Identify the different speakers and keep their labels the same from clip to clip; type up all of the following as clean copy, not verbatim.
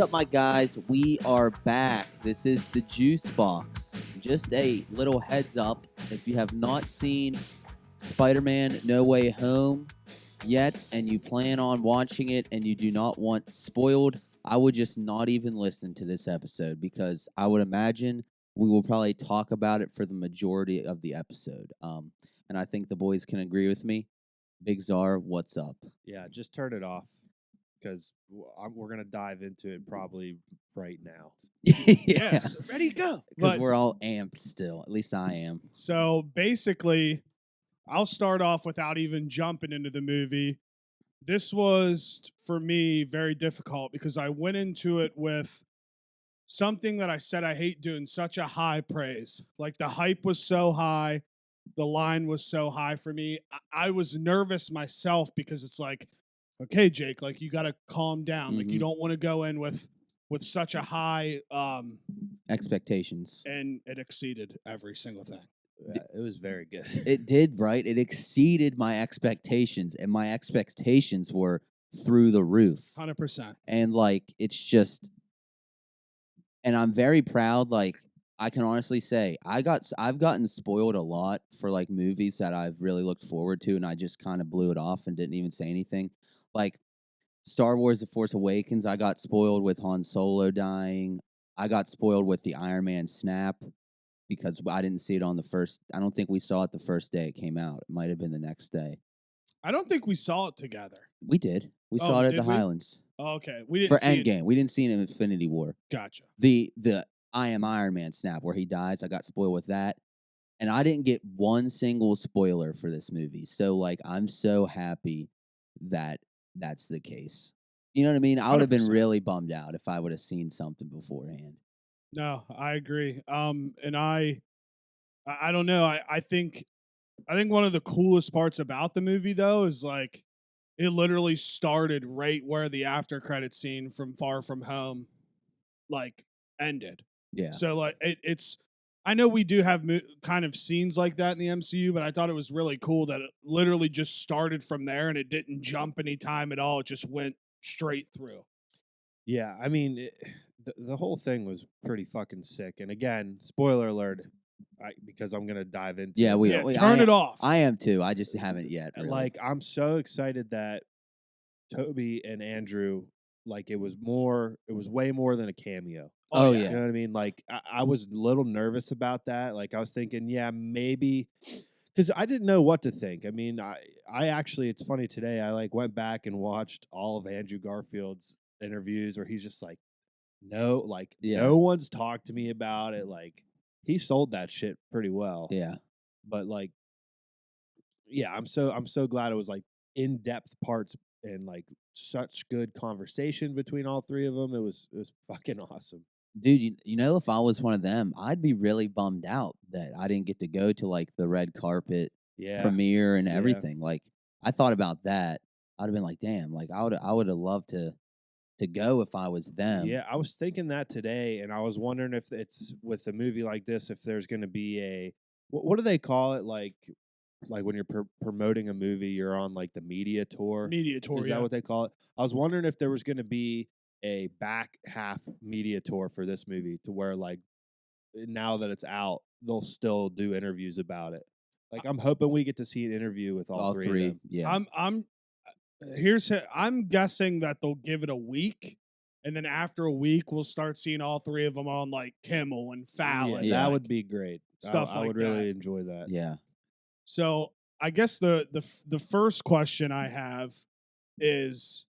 Speaker 1: up, my guys? We are back. This is the Juice Box. Just a little heads up, if you have not seen Spider-Man No Way Home yet and you plan on watching it and you do not want spoiled, I would just not even listen to this episode because I would imagine we will probably talk about it for the majority of the episode. And I think the boys can agree with me. Big Czar, what's up?
Speaker 2: Yeah, just turn it off because we're going to dive into it probably right now.
Speaker 3: Yes, ready to go.
Speaker 1: Because we're all amped still. At least I am.
Speaker 3: So basically, I'll start off without even jumping into the movie. This was, for me, very difficult because I went into it with something that I said I hate doing, such a high praise. Like the hype was so high. The line was so high for me. I was nervous myself because it's like, okay, Jake, like you got to calm down. Like you don't want to go in with such a high
Speaker 1: expectations.
Speaker 3: And it exceeded every single thing.
Speaker 2: Yeah, it was very good.
Speaker 1: It did, right? It exceeded my expectations, and my expectations were through the roof.
Speaker 3: 100%.
Speaker 1: And like, it's just, and I'm very proud. Like, I can honestly say I've gotten spoiled a lot for like movies that I've really looked forward to, and I just kind of blew it off and didn't even say anything. Like Star Wars: The Force Awakens, I got spoiled with Han Solo dying. I got spoiled with the Iron Man snap because I didn't see it on the first. I don't think we saw it the first day it came out. It might have been the next day.
Speaker 3: I don't think we saw it together.
Speaker 1: We did. We saw it at the
Speaker 3: we?
Speaker 1: Highlands.
Speaker 3: Oh, okay, we didn't
Speaker 1: for
Speaker 3: see
Speaker 1: Endgame. We didn't see it in Infinity War.
Speaker 3: Gotcha.
Speaker 1: The I Am Iron Man snap where he dies. I got spoiled with that. And I didn't get one single spoiler for this movie. So, like, I'm so happy that that's the case. You know what I mean? I would have been
Speaker 3: 100%.
Speaker 1: really bummed out if I would have seen something beforehand.
Speaker 3: No, I agree. And I don't know. I think one of the coolest parts about the movie, though, is like it literally started right where the after credit scene from Far From Home, like, ended.
Speaker 1: Yeah.
Speaker 3: So like it's. I know we do have kind of scenes like that in the MCU, but I thought it was really cool that it literally just started from there and it didn't jump any time at all. It just went straight through.
Speaker 2: Yeah, I mean, the whole thing was pretty fucking sick. And again, spoiler alert, because I'm going to dive into it.
Speaker 3: Turn it off.
Speaker 1: I am too. I just haven't yet. Really.
Speaker 2: Like, I'm so excited that Toby and Andrew, like, it was way more than a cameo.
Speaker 1: Oh, yeah.
Speaker 2: You know what I mean? Like, I was a little nervous about that. Like, I was thinking, yeah, maybe, because I didn't know what to think. I mean, I actually, it's funny today, I, like, went back and watched all of Andrew Garfield's interviews where he's just like, no one's talked to me about it. Like, he sold that shit pretty well.
Speaker 1: Yeah.
Speaker 2: But, like, yeah, I'm so glad it was, like, in-depth parts and, like, such good conversation between all three of them. It was fucking awesome.
Speaker 1: Dude, you know, if I was one of them, I'd be really bummed out that I didn't get to go to like the red carpet premiere and everything. Like, I thought about that. I'd have been like, damn, like I would have loved to go if I was them.
Speaker 2: Yeah, I was thinking that today, and I was wondering if it's with a movie like this, if there's going to be a what do they call it? Like when you're promoting a movie, you're on like the media tour. Is that what they call it? I was wondering if there was going to be a back half media tour for this movie to where, like, now that it's out, they'll still do interviews about it. Like, I'm hoping we get to see an interview with all three of them.
Speaker 1: Yeah.
Speaker 3: I'm guessing that they'll give it a week, and then after a week, we'll start seeing all three of them on like Kimmel and Fallon.
Speaker 2: Yeah, that would be great.
Speaker 3: Stuff
Speaker 2: I would really enjoy that.
Speaker 1: Yeah.
Speaker 3: So I guess the first question I have is,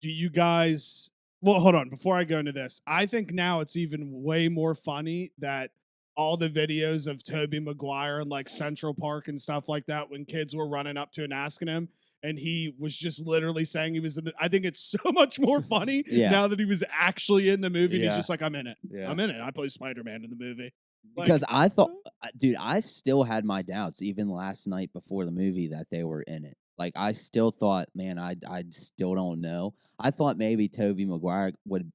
Speaker 3: do you guys? Well, hold on. Before I go into this, I think now it's even way more funny that all the videos of Tobey Maguire in like Central Park and stuff like that, when kids were running up to and asking him, and he was just literally saying he was in I think it's so much more funny now that he was actually in the movie. And he's just like, I'm in it. Yeah. I'm in it. I play Spider-Man in the movie.
Speaker 1: Because I thought, dude, I still had my doubts even last night before the movie that they were in it. Like, I still thought, man, I still don't know. I thought maybe Tobey Maguire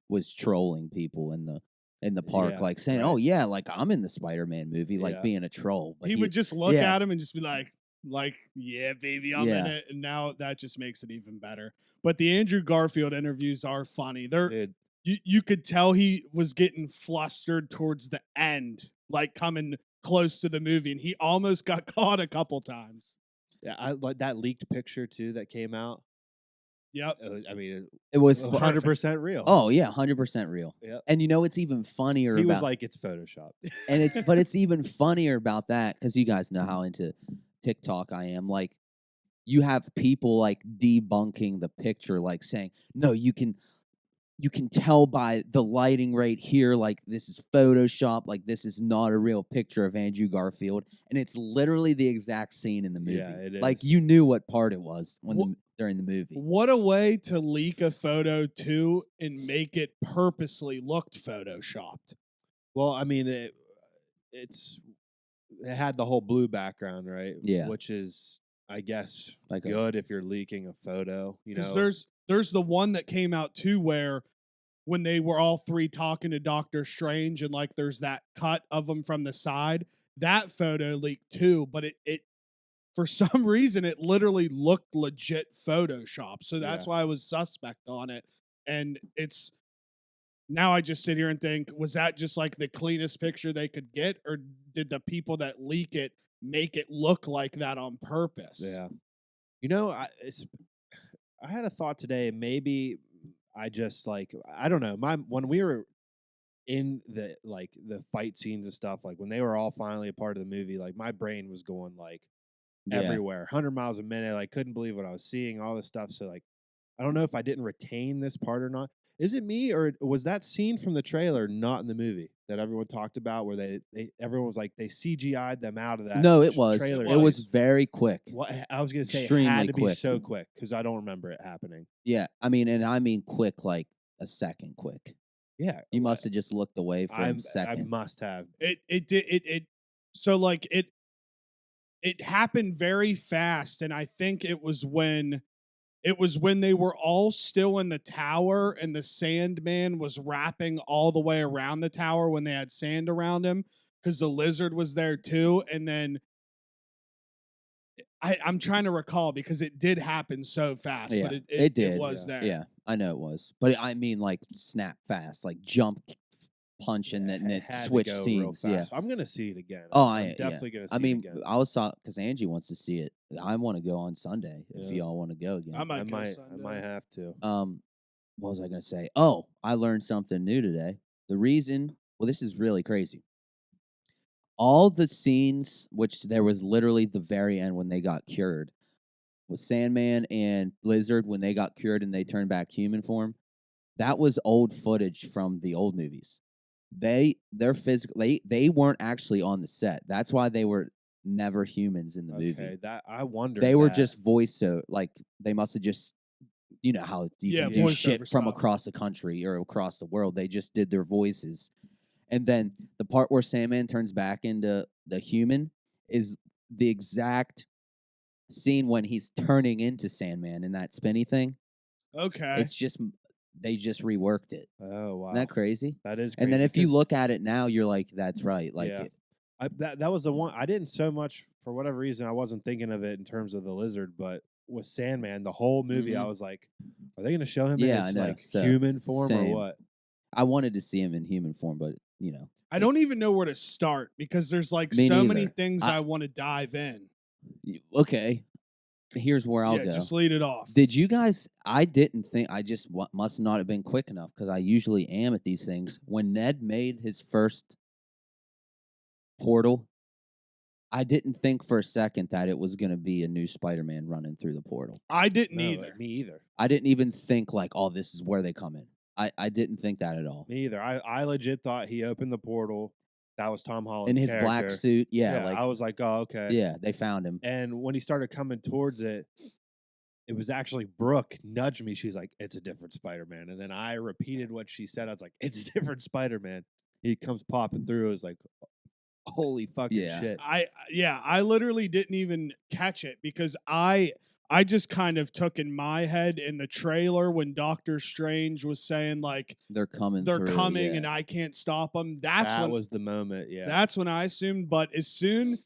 Speaker 1: was trolling people in the park, like saying, "Oh yeah, like I'm in the Spider-Man movie," like being a troll. But
Speaker 3: he would just look at him and just be like, yeah, baby, I'm in it. And now that just makes it even better. But the Andrew Garfield interviews are funny. you could tell he was getting flustered towards the end, like coming close to the movie, and he almost got caught a couple times.
Speaker 2: Yeah, I like that leaked picture too that came out.
Speaker 3: Yep.
Speaker 2: I mean,
Speaker 1: It was
Speaker 2: 100% real.
Speaker 1: Oh yeah, 100% real.
Speaker 2: Yep.
Speaker 1: And you know it's even funnier.
Speaker 2: He
Speaker 1: about,
Speaker 2: was like, it's Photoshop.
Speaker 1: and but it's even funnier about that because you guys know how into TikTok I am. Like, you have people like debunking the picture, like saying, no, you can tell by the lighting right here, like this is Photoshop, like this is not a real picture of Andrew Garfield, and it's literally the exact scene in the movie.
Speaker 2: Yeah, it is.
Speaker 1: Like you knew what part it was during the movie.
Speaker 3: What a way to leak a photo too and make it purposely looked photoshopped.
Speaker 2: Well, I mean, it had the whole blue background, right?
Speaker 1: Yeah.
Speaker 2: Which is, I guess,
Speaker 1: Like
Speaker 2: good if you're leaking a photo. You
Speaker 3: Because
Speaker 2: know,
Speaker 3: there's the one that came out too where when they were all three talking to Doctor Strange and like there's that cut of them from the side, that photo leaked too, but it for some reason it literally looked legit Photoshop. So that's why I was suspect on it. And it's now I just sit here and think, was that just like the cleanest picture they could get, or did the people that leak it make it look like that on purpose?
Speaker 2: yeah. You know, I had a thought today. Maybe I just like, I don't know. When we were in the fight scenes and stuff, like when they were all finally a part of the movie, like my brain was going like everywhere, 100 miles a minute. Like couldn't believe what I was seeing, all this stuff. So like, I don't know if I didn't retain this part or not. Is it me, or was that scene from the trailer not in the movie that everyone talked about, where everyone was like they CGI'd them out of that?
Speaker 1: No, it was.
Speaker 2: Trailer
Speaker 1: It was very quick.
Speaker 2: What I was gonna say,
Speaker 1: Extremely
Speaker 2: it had to be
Speaker 1: quick.
Speaker 2: so quick because I don't remember it happening.
Speaker 1: Yeah, I mean quick, like a second quick.
Speaker 2: Yeah,
Speaker 1: You must have just looked away for a second.
Speaker 2: I must have.
Speaker 3: So like it happened very fast, and I think it was when they were all still in the tower and the Sandman was wrapping all the way around the tower when they had sand around him because the lizard was there too. And then I'm trying to recall because it did happen so fast,
Speaker 1: Yeah,
Speaker 3: but
Speaker 1: it did.
Speaker 3: It was there.
Speaker 1: Yeah, I know it was, but I mean like snap fast, like jump, punch, and then
Speaker 2: it had to
Speaker 1: switch
Speaker 2: go real
Speaker 1: scenes. Yeah.
Speaker 2: fast. I'm gonna see it again.
Speaker 1: Oh,
Speaker 2: I'm definitely gonna see
Speaker 1: I mean,
Speaker 2: it again.
Speaker 1: I was because Angie wants to see it. I want to go on Sunday if
Speaker 2: Yeah.
Speaker 1: y'all want to go again.
Speaker 3: I might
Speaker 2: I
Speaker 3: go
Speaker 2: might
Speaker 3: Sunday.
Speaker 2: have to.
Speaker 1: What was I going to say? Oh, I learned something new today. The reason, well, this is really crazy. All the scenes, which there was literally the very end when they got cured, with Sandman and Lizard when they got cured and they turned back human form, that was old footage from the old movies. They weren't actually on the set. That's why they were never humans in the movie.
Speaker 2: Okay, that I wonder.
Speaker 1: They were just voice, so like they must have just, you know how you can do
Speaker 3: voiceover
Speaker 1: shit from
Speaker 3: stuff.
Speaker 1: across the country or across the world. They just did their voices, and then the part where Sandman turns back into the human is the exact scene when he's turning into Sandman in that spinny thing.
Speaker 3: Okay.
Speaker 1: It's just they just reworked it.
Speaker 2: Oh wow,
Speaker 1: Isn't that crazy?
Speaker 2: that is. Crazy,
Speaker 1: And then if you
Speaker 2: 'cause
Speaker 1: look at it now, you're like, that's right. Like,
Speaker 2: Yeah. that was the one I didn't so much for whatever reason I wasn't thinking of it in terms of the lizard, but with Sandman, the whole movie I was like, are they going to show him in
Speaker 1: Yeah,
Speaker 2: his
Speaker 1: I know.
Speaker 2: like
Speaker 1: So,
Speaker 2: human form
Speaker 1: same.
Speaker 2: or what?
Speaker 1: I wanted to see him in human form, but you know,
Speaker 3: I don't even know where to start because there's like
Speaker 1: Me
Speaker 3: so many
Speaker 1: neither.
Speaker 3: things I want to dive in.
Speaker 1: Okay, here's where I'll go.
Speaker 3: Just lead it off.
Speaker 1: Did you guys? I didn't think. I just must not have been quick enough because I usually am at these things. When Ned made his first portal, I didn't think for a second that it was going to be a new Spider-Man running through the portal.
Speaker 3: I didn't
Speaker 2: No,
Speaker 3: either.
Speaker 2: Me either.
Speaker 1: I didn't even think like, oh, this is where they come in. I didn't think that at all.
Speaker 2: Me either. I legit thought he opened the portal. That was Tom Holland's
Speaker 1: In his
Speaker 2: character.
Speaker 1: black suit, yeah, like
Speaker 2: I was like, oh, okay.
Speaker 1: yeah, they found him.
Speaker 2: And when he started coming towards it, it was actually Brooke nudged me. She's like, it's a different Spider-Man. And then I repeated what she said. I was like, it's a different Spider-Man. He comes popping through. I was like, holy fucking
Speaker 1: Yeah.
Speaker 2: shit.
Speaker 3: I literally didn't even catch it because I just kind of took in my head in the trailer when Doctor Strange was saying like
Speaker 1: They're coming.
Speaker 3: they're
Speaker 1: through,
Speaker 3: coming
Speaker 1: yeah.
Speaker 3: and I can't stop them.
Speaker 2: That was the moment. Yeah.
Speaker 3: That's when I assumed. But as soon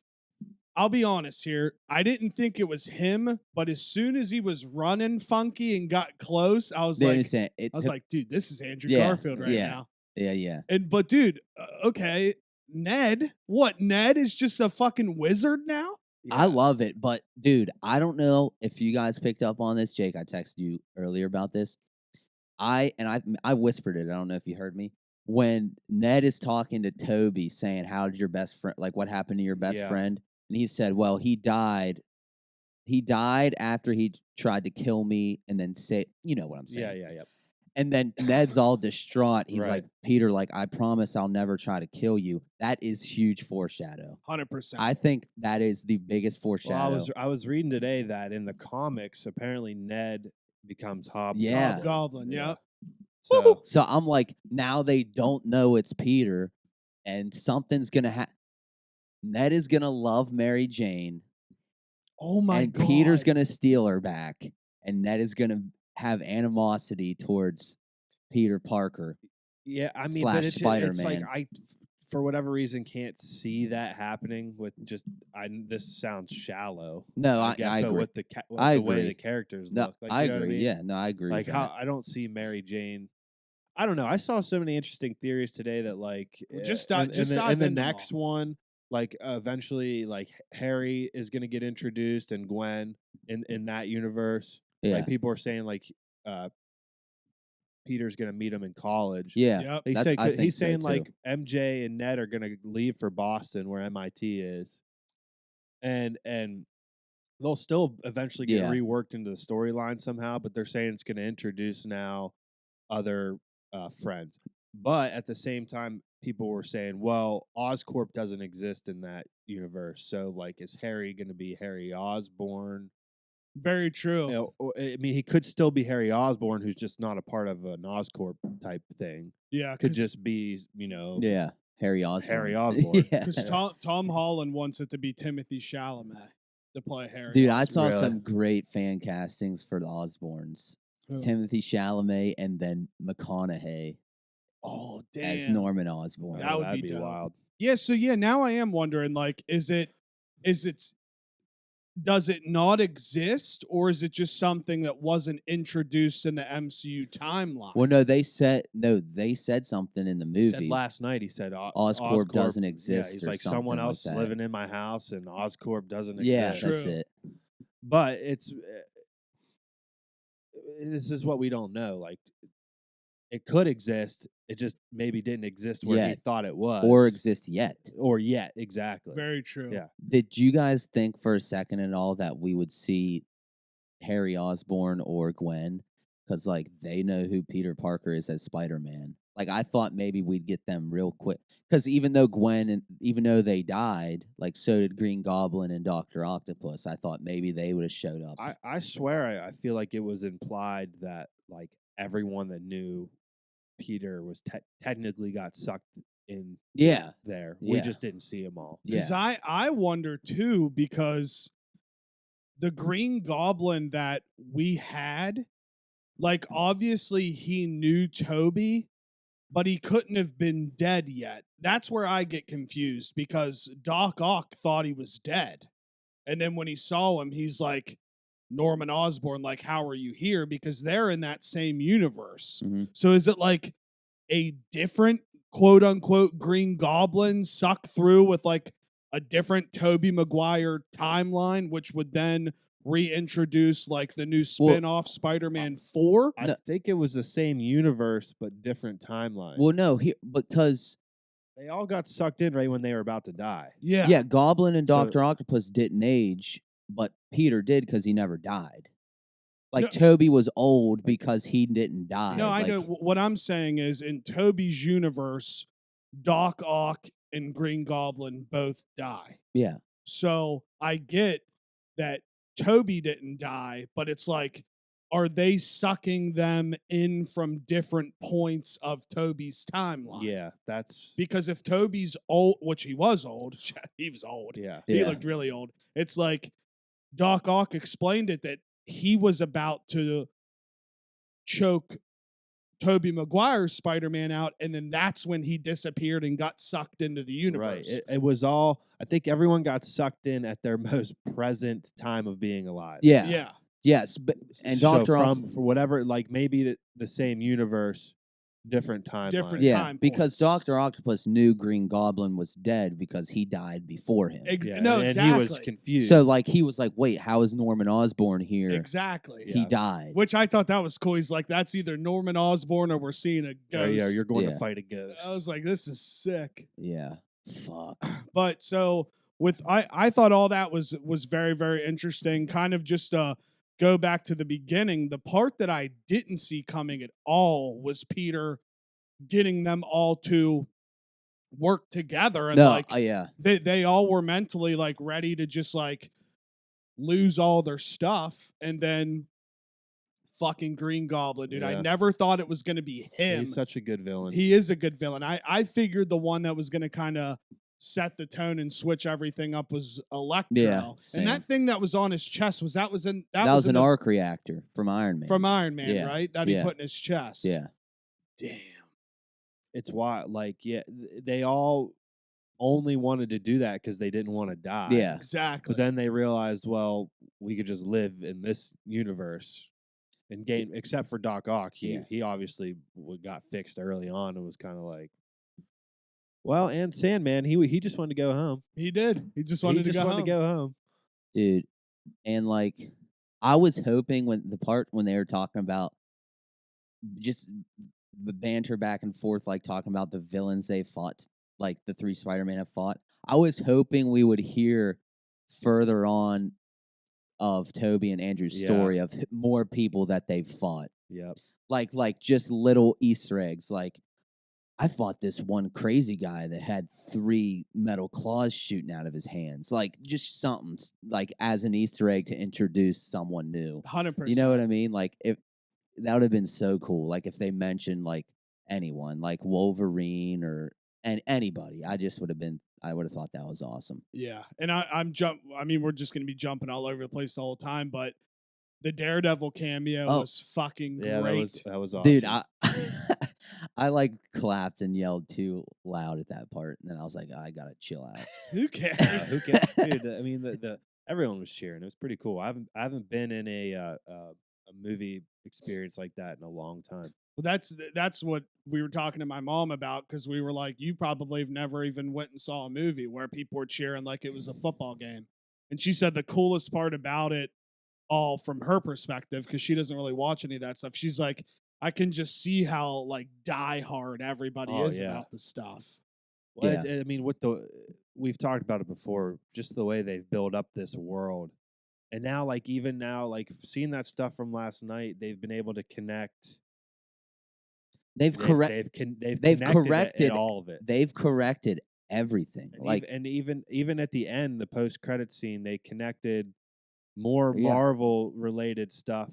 Speaker 3: I'll be honest here. I didn't think it was him, but as soon as he was running funky and got close, I was like, dude, this is Andrew Garfield right now.
Speaker 1: Yeah.
Speaker 3: But dude, okay, Ned. What? Ned is just a fucking wizard now?
Speaker 1: Yeah. I love it, but dude, I don't know if you guys picked up on this. Jake, I texted you earlier about this. I whispered it. I don't know if you heard me. When Ned is talking to Toby, saying, "How did your best friend? Like, what happened to your best friend?" And he said, "Well, he died. He died after he tried to kill me, and then say, you know what I'm saying."
Speaker 2: Yeah.
Speaker 1: And then Ned's all distraught. He's like, "Peter, like, I promise I'll never try to kill you." That is huge foreshadow.
Speaker 3: 100%.
Speaker 1: I think that is the biggest foreshadow.
Speaker 2: Well, I was reading today that in the comics, apparently Ned becomes Hobgoblin.
Speaker 3: Hobgoblin, yeah.
Speaker 1: So I'm like, now they don't know it's Peter, and something's gonna happen. Ned is gonna love Mary Jane.
Speaker 3: Oh my god!
Speaker 1: And Peter's gonna steal her back, and Ned is gonna have animosity towards Peter Parker.
Speaker 2: Yeah, I mean,
Speaker 1: / Spider-Man.
Speaker 2: It's like I, for whatever reason, can't see that happening. With just, this sounds shallow.
Speaker 1: No, I
Speaker 2: guess, but
Speaker 1: agree.
Speaker 2: With the
Speaker 1: I
Speaker 2: way
Speaker 1: agree.
Speaker 2: the characters
Speaker 1: no,
Speaker 2: look, like,
Speaker 1: I
Speaker 2: you know
Speaker 1: agree.
Speaker 2: what I mean?
Speaker 1: Yeah, no, I agree.
Speaker 2: Like
Speaker 1: with
Speaker 2: how
Speaker 1: that.
Speaker 2: I don't see Mary Jane. I don't know. I saw so many interesting theories today that like
Speaker 3: in
Speaker 2: the next one, like eventually, like Harry is going to get introduced and Gwen in that universe.
Speaker 1: Yeah.
Speaker 2: Like people are saying like Peter's going to meet him in college.
Speaker 1: Yeah,
Speaker 3: yep.
Speaker 2: He's saying like MJ and Ned are going to leave for Boston where MIT is, and they'll still eventually get reworked into the storyline somehow. But they're saying it's going to introduce now other friends. But at the same time, people were saying, well, Oscorp doesn't exist in that universe. So, like, is Harry going to be Harry Osborn?
Speaker 3: Very true.
Speaker 2: You know, I mean, he could still be Harry Osborn, who's just not a part of an Oscorp type thing.
Speaker 3: Yeah.
Speaker 2: Could just be, you know.
Speaker 1: Yeah, Harry Osborn.
Speaker 2: Harry Osborn.
Speaker 3: Because Tom Holland wants it to be Timothy Chalamet to play Harry
Speaker 1: Dude,
Speaker 3: Osborn.
Speaker 1: I saw some great fan castings for the Osborns. Timothy Chalamet and then McConaughey.
Speaker 3: Oh, damn.
Speaker 1: As Norman Osborn.
Speaker 3: That would
Speaker 2: be wild.
Speaker 3: Yeah, so now I am wondering, like, does it not exist, or is it just something that wasn't introduced in the MCU timeline?
Speaker 1: Well, no, they said something in the movie.
Speaker 2: Said last night, he said
Speaker 1: Oscorp doesn't exist.
Speaker 2: Yeah, he's like, someone else is living in my house, and Oscorp doesn't
Speaker 1: Yeah,
Speaker 2: exist.
Speaker 1: that's it.
Speaker 2: But this is what we don't know. Like, it could exist. It just maybe didn't exist where he thought it was.
Speaker 1: Or exist yet.
Speaker 2: Exactly.
Speaker 3: Very true.
Speaker 2: Yeah.
Speaker 1: Did you guys think for a second at all that we would see Harry Osborn or Gwen? Because, like, they know who Peter Parker is as Spider-Man. Like, I thought maybe we'd get them real quick. Because even though they died, like, so did Green Goblin and Dr. Octopus. I thought maybe they would have showed up.
Speaker 2: I swear I feel like it was implied that, like, everyone that knew Peter was technically got sucked in there. We just didn't see them all.
Speaker 3: Because I wonder, too, because the Green Goblin that we had, like, obviously he knew Toby, but he couldn't have been dead yet. That's where I get confused, because Doc Ock thought he was dead. And then when he saw him, he's like, Norman Osborn, like, how are you here? Because they're in that same universe.
Speaker 1: Mm-hmm.
Speaker 3: So is it like a different quote unquote Green Goblin sucked through with like a different Tobey Maguire timeline, which would then reintroduce like the new spin-off Spider-Man 4?
Speaker 2: I think it was the same universe but different timeline.
Speaker 1: Well, no, because
Speaker 2: they all got sucked in right when they were about to die.
Speaker 1: Yeah, Goblin and Dr. Octopus didn't age, but Peter did because he never died. Like, Toby was old because he didn't die.
Speaker 3: No,
Speaker 1: like,
Speaker 3: I know. What I'm saying is, in Toby's universe, Doc Ock and Green Goblin both die.
Speaker 1: Yeah.
Speaker 3: So I get that Toby didn't die, but it's like, are they sucking them in from different points of Toby's timeline?
Speaker 2: Yeah, that's...
Speaker 3: Because if Toby's old, which he was old, he was old.
Speaker 2: Yeah.
Speaker 3: He looked really old. It's like Doc Ock explained it that he was about to choke Tobey Maguire's Spider-Man out, and then that's when he disappeared and got sucked into the universe.
Speaker 2: Right. It was all. I think everyone got sucked in at their most present time of being alive.
Speaker 1: Yeah.
Speaker 3: Yeah.
Speaker 1: Yes. But, and
Speaker 2: So
Speaker 1: Dr.
Speaker 2: for whatever, like maybe the same universe, different timeline.
Speaker 3: Different
Speaker 1: Yeah,
Speaker 3: time
Speaker 1: because
Speaker 3: points.
Speaker 1: Dr. Octopus knew Green Goblin was dead because he died before him.
Speaker 3: No,
Speaker 2: and
Speaker 3: exactly.
Speaker 2: he was confused.
Speaker 1: So, like, he was like, wait, how is Norman Osborn here?
Speaker 3: Exactly.
Speaker 1: He died.
Speaker 3: Which I thought that was cool. He's like, that's either Norman Osborn or we're seeing a ghost.
Speaker 2: yeah, you're going
Speaker 1: Yeah.
Speaker 2: to fight a ghost.
Speaker 3: I was like, this is sick.
Speaker 1: Yeah. Fuck.
Speaker 3: But so I thought all that was very, very interesting. Kind of just go back to the beginning. The part that I didn't see coming at all was Peter getting them all to work together, and
Speaker 1: yeah.
Speaker 3: they all were mentally like ready to just like lose all their stuff, and then fucking Green Goblin, dude. I
Speaker 2: Yeah.
Speaker 3: never thought it was going to be him.
Speaker 2: He's such a good villain.
Speaker 3: He is a good villain. I figured the one that was going to kind of set the tone and switch everything up was Electro.
Speaker 1: Yeah,
Speaker 3: and that thing that was on his chest was that was an
Speaker 1: arc reactor from Iron Man.
Speaker 3: from Iron Man,
Speaker 1: Yeah.
Speaker 3: right? That he
Speaker 1: Yeah.
Speaker 3: put in his chest.
Speaker 1: Yeah.
Speaker 3: Damn.
Speaker 2: It's why, like, yeah, they all only wanted to do that because they didn't want to die.
Speaker 1: Yeah.
Speaker 3: Exactly.
Speaker 2: But then they realized, well, we could just live in this universe and gain. Except for Doc Ock, he obviously got fixed early on and was kind of like, well, and Sandman, he just wanted to go home.
Speaker 3: He did. He just wanted to go home.
Speaker 1: Dude. And like, I was hoping when they were talking about just the banter back and forth, like talking about the villains they fought, like the 3 Spider-Man have fought. I was hoping we would hear further on of Toby and Andrew's story of more people that they've fought.
Speaker 2: Yep.
Speaker 1: Like just little Easter eggs. Like, I fought this one crazy guy that had 3 metal claws shooting out of his hands. Like, just something like as an Easter egg to introduce someone new.
Speaker 3: 100%.
Speaker 1: You know what I mean? Like, if that would have been so cool. Like, if they mentioned like anyone, like Wolverine or anybody, I would have thought that was awesome.
Speaker 3: Yeah, and I mean, we're just gonna be jumping all over the place the whole time, but the Daredevil cameo was fucking great.
Speaker 2: That was awesome.
Speaker 1: Dude, I like clapped and yelled too loud at that part, and then I was like, I gotta chill out.
Speaker 3: Who cares?
Speaker 2: Who cares? Dude, I mean, the everyone was cheering. It was pretty cool. I haven't been in a movie experience like that in a long time.
Speaker 3: Well, that's what we were talking to my mom about, because we were like, you probably have never even went and saw a movie where people were cheering like it was a football game. And she said the coolest part about it, all from her perspective, because she doesn't really watch any of that stuff, she's like, I can just see how like diehard everybody is about the stuff.
Speaker 2: Well, I mean, we've talked about it before, just the way they've built up this world. And now, like, even now, like, seeing that stuff from last night, they've been able to connect. They've corrected all of it.
Speaker 1: They've corrected everything.
Speaker 2: And even at the end, the post-credit scene, they connected more Marvel-related stuff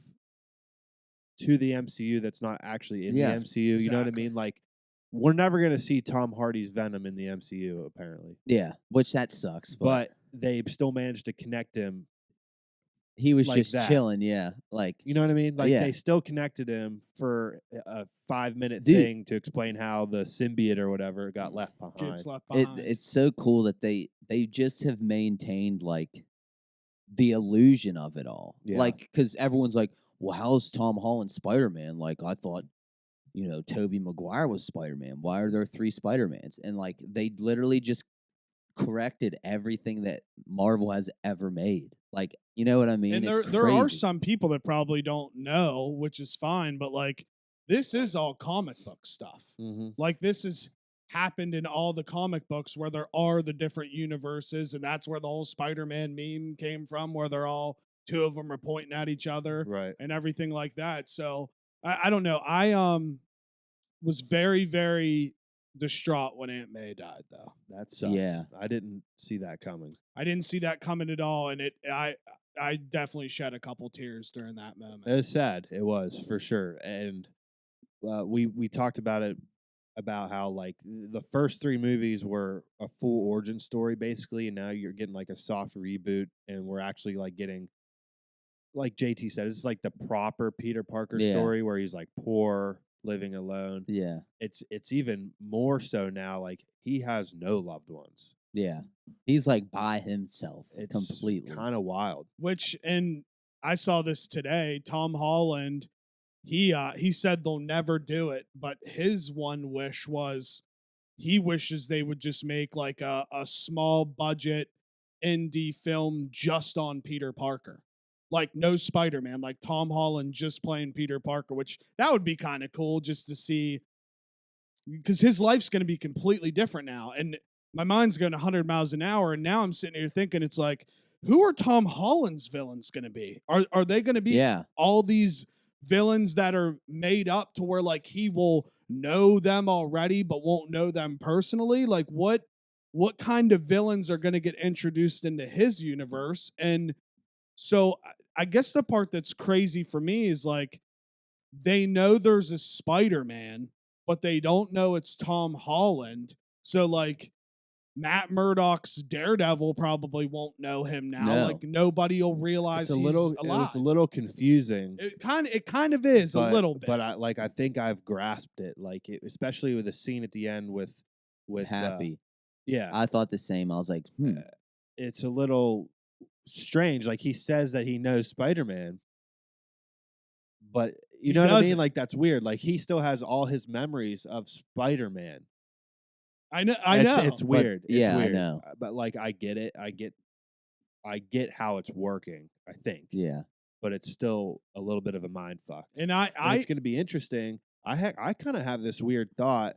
Speaker 2: to the MCU that's not actually in the MCU.
Speaker 3: Exactly.
Speaker 2: You know what I mean? Like, we're never going to see Tom Hardy's Venom in the MCU, apparently.
Speaker 1: Yeah, which that sucks.
Speaker 2: But they still managed to connect him.
Speaker 1: He was
Speaker 2: like
Speaker 1: just
Speaker 2: that.
Speaker 1: chilling, yeah. Like,
Speaker 2: you know what I mean? Like, they still connected him for a 5-minute thing to explain how the symbiote or whatever got left behind.
Speaker 3: Gets left behind.
Speaker 1: It's so cool that they just have maintained like the illusion of it all.
Speaker 2: Yeah.
Speaker 1: Like, because everyone's like, well, how's Tom Holland Spider-Man? Like, I thought, Tobey Maguire was Spider-Man. Why are there 3 Spider-Mans? And like, they literally just corrected everything that Marvel has ever made. Like, you know what I mean?
Speaker 3: And there are some people that probably don't know, which is fine, but like, this is all comic book stuff.
Speaker 2: Mm-hmm.
Speaker 3: Like, this has happened in all the comic books where there are the different universes, and that's where the whole Spider-Man meme came from, where they're all 2 of them are pointing at each other,
Speaker 2: right,
Speaker 3: and everything like that. So I don't know. I was very, very distraught when Aunt May died, though.
Speaker 2: That sucks.
Speaker 1: Yeah.
Speaker 2: I didn't see that coming.
Speaker 3: I didn't see that coming at all, and I definitely shed a couple tears during that moment.
Speaker 2: It was sad. It was, for sure. And we talked about it, about how like the first 3 movies were a full origin story basically, and now you're getting like a soft reboot, and we're actually like getting, like JT said, it's like the proper Peter Parker story where he's like poor, living alone.
Speaker 1: Yeah.
Speaker 2: It's even more so now. Like he has no loved ones.
Speaker 1: Yeah. He's like by himself
Speaker 2: It's
Speaker 1: completely.
Speaker 2: kind of wild.
Speaker 3: Which, and I saw this today. Tom Holland, he said they'll never do it, but his one wish was he wishes they would just make like a small budget indie film just on Peter Parker. Like no Spider-Man, like Tom Holland just playing Peter Parker, which that would be kind of cool just to see, because his life's going to be completely different now. And my mind's going 100 miles an hour. And now I'm sitting here thinking, it's like, who are Tom Holland's villains going to be? Are they going to be all these villains that are made up to where like he will know them already but won't know them personally? Like what kind of villains are going to get introduced into his universe? And so I guess the part that's crazy for me is like they know there's a Spider-Man, but they don't know it's Tom Holland. So like Matt Murdock's Daredevil probably won't know him now.
Speaker 1: No.
Speaker 3: Like nobody will realize he's alive.
Speaker 2: It's a little confusing.
Speaker 3: It kind of is a little bit.
Speaker 2: But I think I've grasped it. Like especially with the scene at the end with
Speaker 1: Happy.
Speaker 2: Yeah.
Speaker 1: I thought the same. I was like,
Speaker 2: it's a little strange. Like he says that he knows Spider-Man, but you know what I mean? Like that's weird. Like he still has all his memories of Spider-Man.
Speaker 3: I know.
Speaker 2: It's weird.
Speaker 1: But, yeah,
Speaker 2: it's weird.
Speaker 1: I know.
Speaker 2: But like I get it. I get how it's working, I think.
Speaker 1: Yeah.
Speaker 2: But it's still a little bit of a mind fuck.
Speaker 3: And
Speaker 2: it's going to be interesting. I kind of have this weird thought,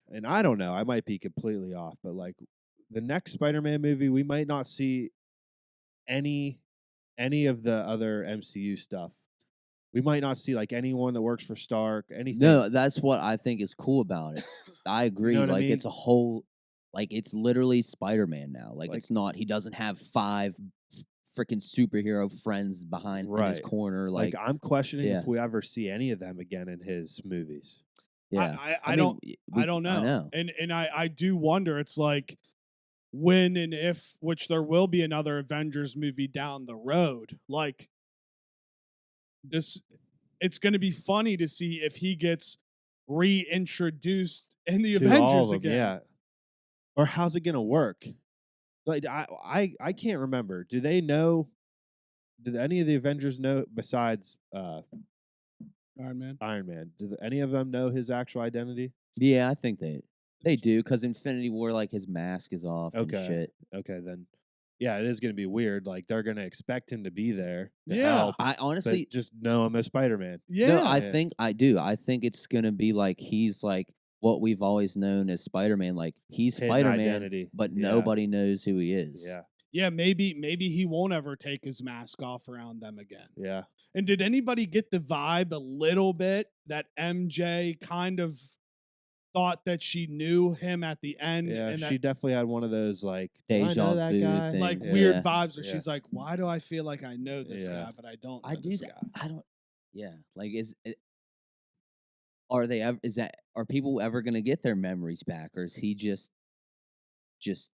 Speaker 2: and I don't know. I might be completely off, but like the next Spider-Man movie, we might not see any of the other MCU stuff. We might not see like anyone that works for Stark. Anything.
Speaker 1: No, that's what I think is cool about it. I agree.
Speaker 2: You know what I
Speaker 1: like
Speaker 2: mean?
Speaker 1: it's a whole, like it's literally Spider-Man now. Like it's not. He doesn't have 5 freaking superhero friends behind in his corner. Like
Speaker 2: I'm questioning if we ever see any of them again in his movies.
Speaker 1: Yeah,
Speaker 3: I don't know. And I do wonder. It's like when and if, which there will be another Avengers movie down the road. Like this, it's going to be funny to see if he gets reintroduced in the Avengers again.
Speaker 2: Yeah. Or how's it going to work? Like I can't remember. Do they know? Did any of the Avengers know besides
Speaker 3: Iron Man?
Speaker 2: Iron Man. Do any of them know his actual identity?
Speaker 1: Yeah, I think they do because Infinity War, like his mask is off and shit.
Speaker 2: Okay, then. Yeah, it is going to be weird. Like they're going to expect him to be there. To
Speaker 3: Yeah,
Speaker 2: help,
Speaker 1: I honestly
Speaker 2: just know him as Spider-Man.
Speaker 3: Yeah,
Speaker 1: no, I think I do. I think it's gonna be like he's like what we've always known as Spider-Man. Like he's
Speaker 2: Hidden
Speaker 1: Spider-Man,
Speaker 2: identity.
Speaker 1: but
Speaker 2: Yeah.
Speaker 1: nobody knows who he is.
Speaker 2: Yeah,
Speaker 3: Yeah, maybe he won't ever take his mask off around them again.
Speaker 2: yeah.
Speaker 3: And did anybody get the vibe a little bit that MJ kind of thought that she knew him at the end?
Speaker 2: Yeah,
Speaker 3: and
Speaker 2: she definitely had one of those like
Speaker 1: Deja
Speaker 2: do I know that
Speaker 1: vu
Speaker 2: guy?
Speaker 1: things.
Speaker 3: like
Speaker 1: Yeah.
Speaker 3: weird vibes where
Speaker 2: Yeah.
Speaker 3: she's like, why do I feel like I know this
Speaker 2: Yeah.
Speaker 3: guy, but I don't know
Speaker 1: I do.
Speaker 3: this guy?
Speaker 1: I don't. Yeah, like are they ever? Are people ever gonna get their memories back, or is he just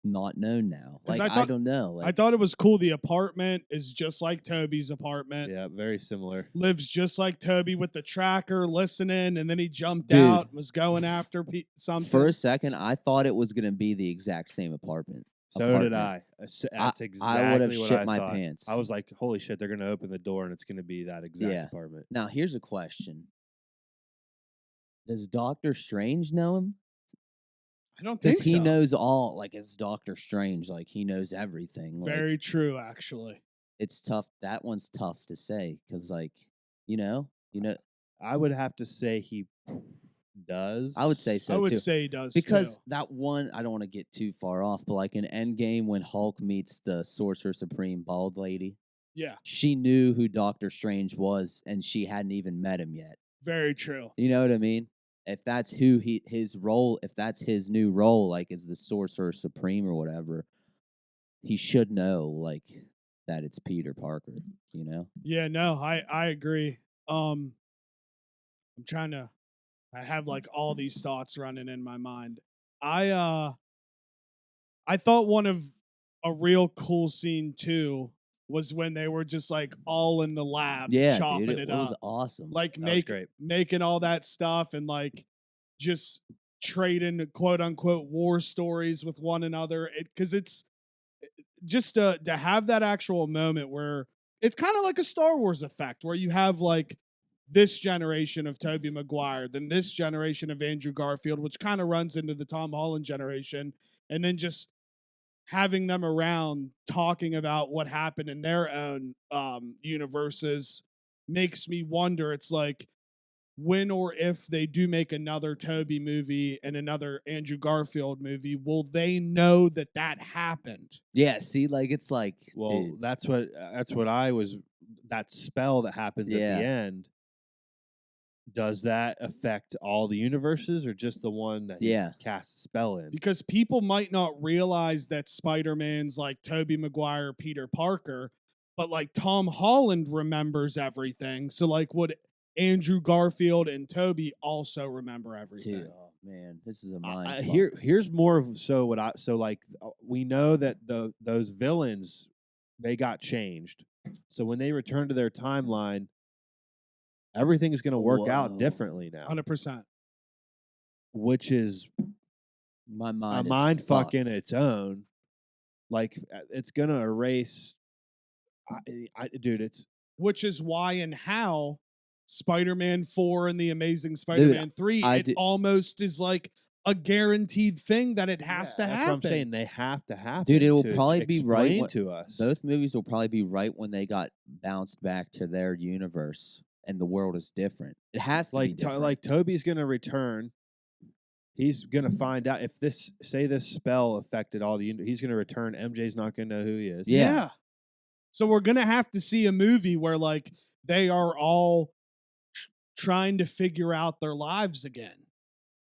Speaker 1: not known now?
Speaker 3: 'Cause
Speaker 1: Like
Speaker 3: I
Speaker 1: I don't know. Like,
Speaker 3: I thought it was cool. The apartment is just like Toby's apartment.
Speaker 2: Yeah, very similar.
Speaker 3: Lives just like Toby with the tracker, listening, and then he jumped
Speaker 1: Dude.
Speaker 3: out and was going after something.
Speaker 1: for a second, I thought it was gonna be the exact same apartment.
Speaker 2: So did
Speaker 1: apartment.
Speaker 2: I. That's exactly
Speaker 1: I would have
Speaker 2: what
Speaker 1: shit
Speaker 2: I
Speaker 1: my
Speaker 2: thought.
Speaker 1: pants.
Speaker 2: I was like, holy shit, they're going to open the door and it's going to be that exact
Speaker 1: Yeah.
Speaker 2: apartment.
Speaker 1: Now here's a question: does Doctor Strange know him?
Speaker 3: I don't think
Speaker 1: Because he
Speaker 3: so.
Speaker 1: knows all. Like it's Doctor Strange. Like he knows everything. Like,
Speaker 3: Very true, actually.
Speaker 1: it's tough. That one's tough to say because, like, you know.
Speaker 2: I would have to say he does.
Speaker 1: I would say so
Speaker 3: I would
Speaker 1: too.
Speaker 3: say he does
Speaker 1: Because
Speaker 3: too.
Speaker 1: that one, I don't want to get too far off, but like in Endgame when Hulk meets the Sorcerer Supreme bald lady,
Speaker 3: Yeah,
Speaker 1: she knew who Doctor Strange was, and she hadn't even met him yet.
Speaker 3: very true.
Speaker 1: You know what I mean? If that's who his role, if that's his new role, like as the Sorcerer Supreme or whatever, he should know like that it's Peter Parker. You know?
Speaker 3: Yeah, no, I agree. I'm trying to. I have like all these thoughts running in my mind. I thought one of a real cool scene too was when they were just like all in the lab
Speaker 1: Yeah,
Speaker 3: chopping
Speaker 1: dude,
Speaker 3: it
Speaker 1: it was
Speaker 3: up.
Speaker 1: awesome.
Speaker 3: Like
Speaker 2: That was great.
Speaker 3: making all that stuff and like just trading quote unquote war stories with one another. Because it's just to have that actual moment where it's kind of like a Star Wars effect where you have like this generation of Tobey Maguire, then this generation of Andrew Garfield, which kind of runs into the Tom Holland generation, and then just having them around talking about what happened in their own universes makes me wonder. It's like when or if they do make another Tobey movie and another Andrew Garfield movie, will they know that that happened?
Speaker 1: Yeah, see, like it's like,
Speaker 2: Well,
Speaker 1: dude,
Speaker 2: that's what I was. That spell that happens at
Speaker 1: Yeah.
Speaker 2: the end. Does that affect all the universes or just the one that he
Speaker 1: Yeah.
Speaker 2: casts a spell in?
Speaker 3: Because people might not realize that Spider-Man's like Tobey Maguire, Peter Parker, but like Tom Holland remembers everything. So like would Andrew Garfield and Tobey also remember everything?
Speaker 1: dude, oh man, this is a mind fuck.
Speaker 2: Here's more of we know that those villains, they got changed. So when they return to their timeline, everything is going to work out
Speaker 1: Whoa.
Speaker 2: differently now,
Speaker 3: 100%.
Speaker 2: which is
Speaker 1: My
Speaker 2: a
Speaker 1: mind is
Speaker 2: mind fuck in
Speaker 1: fucked.
Speaker 2: its own. Like it's going to erase. Dude, it's
Speaker 3: Which is why and how Spider-Man 4 and The Amazing Spider-Man 3, it almost is like a guaranteed thing that it has to
Speaker 2: that's
Speaker 3: happen.
Speaker 2: what I'm saying. They have to happen.
Speaker 1: Dude, it will
Speaker 2: to
Speaker 1: probably be right
Speaker 2: explain
Speaker 1: when-
Speaker 2: to us.
Speaker 1: Both movies will probably be right when they got bounced back to their universe and the world is different. It has to be
Speaker 2: like
Speaker 1: different.
Speaker 2: like Toby's going to return. He's going to find out if this spell affected all the. He's going to return. MJ's not going to know who he is.
Speaker 1: Yeah.
Speaker 3: So we're going to have to see a movie where like they are all trying to figure out their lives again.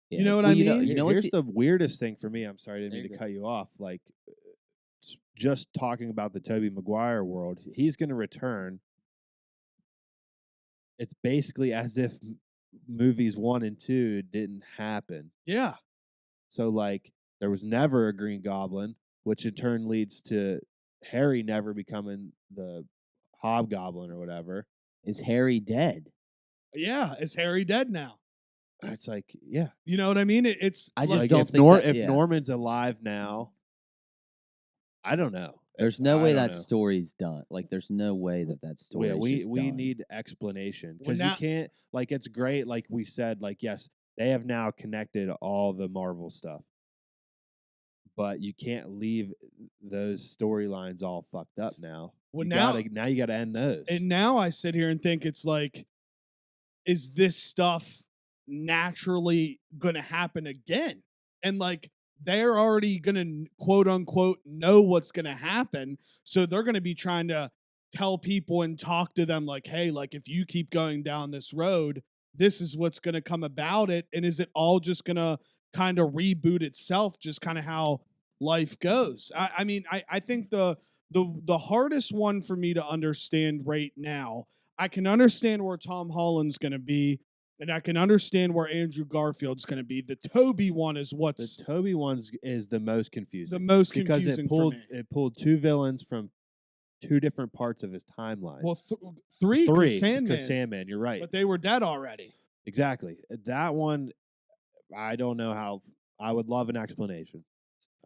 Speaker 1: Yeah.
Speaker 3: You know what
Speaker 1: Well,
Speaker 3: I mean?
Speaker 1: You know what's
Speaker 2: Here's the weirdest thing for me. I'm sorry, I didn't
Speaker 1: There
Speaker 2: mean
Speaker 1: you
Speaker 2: to
Speaker 1: go.
Speaker 2: cut you off. Like, just talking about the Tobey Maguire world, he's going to return. It's basically as if movies 1 and 2 didn't happen.
Speaker 3: Yeah.
Speaker 2: So, like, there was never a Green Goblin, which in turn leads to Harry never becoming the Hobgoblin or whatever.
Speaker 1: Is Harry dead?
Speaker 3: Yeah. Is Harry dead now?
Speaker 2: It's like, yeah.
Speaker 3: You know what I mean? It's
Speaker 1: I just
Speaker 2: Like
Speaker 1: don't
Speaker 2: if
Speaker 1: think that,
Speaker 2: if
Speaker 1: yeah.
Speaker 2: Norman's alive now, I don't know.
Speaker 1: There's no
Speaker 2: I
Speaker 1: way
Speaker 2: don't
Speaker 1: that
Speaker 2: know.
Speaker 1: story's done. Like, there's no way that story
Speaker 2: Yeah,
Speaker 1: is
Speaker 2: we
Speaker 1: just done.
Speaker 2: need explanation
Speaker 3: Well,
Speaker 2: because
Speaker 3: now-
Speaker 2: you can't, like, it's great, like we said, like, yes, they have now connected all the Marvel stuff, but you can't leave those storylines all fucked up now.
Speaker 3: Well,
Speaker 2: you
Speaker 3: now-
Speaker 2: you gotta end those.
Speaker 3: And now I sit here and think it's like, is this stuff naturally going to happen again? And like, they're already going to quote unquote know what's going to happen. So they're going to be trying to tell people and talk to them like, hey, like if you keep going down this road, this is what's going to come about it. And is it all just going to kind of reboot itself, just kind of how life goes? I mean, I think the hardest one for me to understand right now, I can understand where Tom Holland's going to be, and I can understand where Andrew Garfield's going to be. The Toby one is what's
Speaker 2: the Toby one's is the most confusing.
Speaker 3: the most
Speaker 2: because
Speaker 3: confusing
Speaker 2: it
Speaker 3: for me.
Speaker 2: pulled 2 villains from 2 different parts of his timeline.
Speaker 3: Well, three, 'cause Sandman,
Speaker 2: because Sandman, you're right.
Speaker 3: but they were dead already.
Speaker 2: Exactly. That one, I don't know how. I would love an explanation.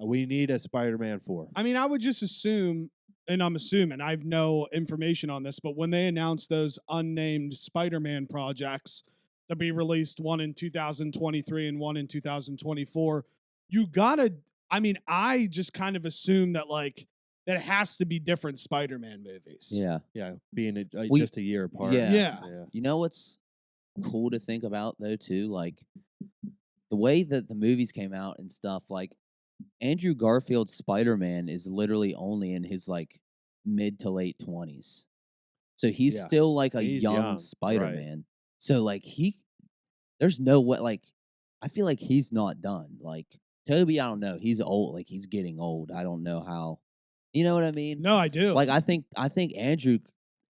Speaker 2: We need a Spider-Man 4.
Speaker 3: I mean, I would just assume, and I'm assuming, I have no information on this, but when they announced those unnamed Spider-Man projects to be released, one in 2023 and one in 2024, you gotta, I mean, I just kind of assume that like, that has to be different Spider-Man movies.
Speaker 1: Yeah.
Speaker 2: Yeah, being
Speaker 1: We-
Speaker 2: just a year apart.
Speaker 1: Yeah.
Speaker 3: Yeah.
Speaker 1: You know what's cool to think about though too? Like the way that the movies came out and stuff, like Andrew Garfield's Spider-Man is literally only in his like mid to late 20s. So he's
Speaker 2: Yeah.
Speaker 1: still like a
Speaker 2: He's
Speaker 1: young
Speaker 2: young,
Speaker 1: Spider-Man. So like there's no way, like I feel like he's not done. Like Toby, I don't know. He's old, like he's getting old. I don't know how. You know what I mean?
Speaker 3: No, I do.
Speaker 1: Like I think Andrew,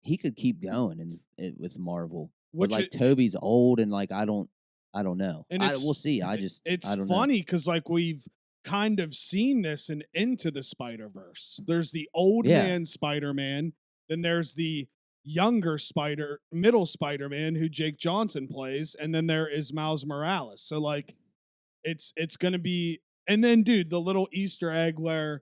Speaker 1: he could keep going with Marvel.
Speaker 3: Which
Speaker 1: But like
Speaker 3: it-
Speaker 1: Toby's old and like I don't know.
Speaker 3: And
Speaker 1: We'll see.
Speaker 3: it's
Speaker 1: I don't know.
Speaker 3: funny because like we've kind of seen this in Into the Spider-Verse. There's the old
Speaker 1: Yeah.
Speaker 3: man Spider-Man, Then there's the younger middle Spider-Man who Jake Johnson plays, and then there is Miles Morales. So like, it's gonna be, and then dude, the little Easter egg where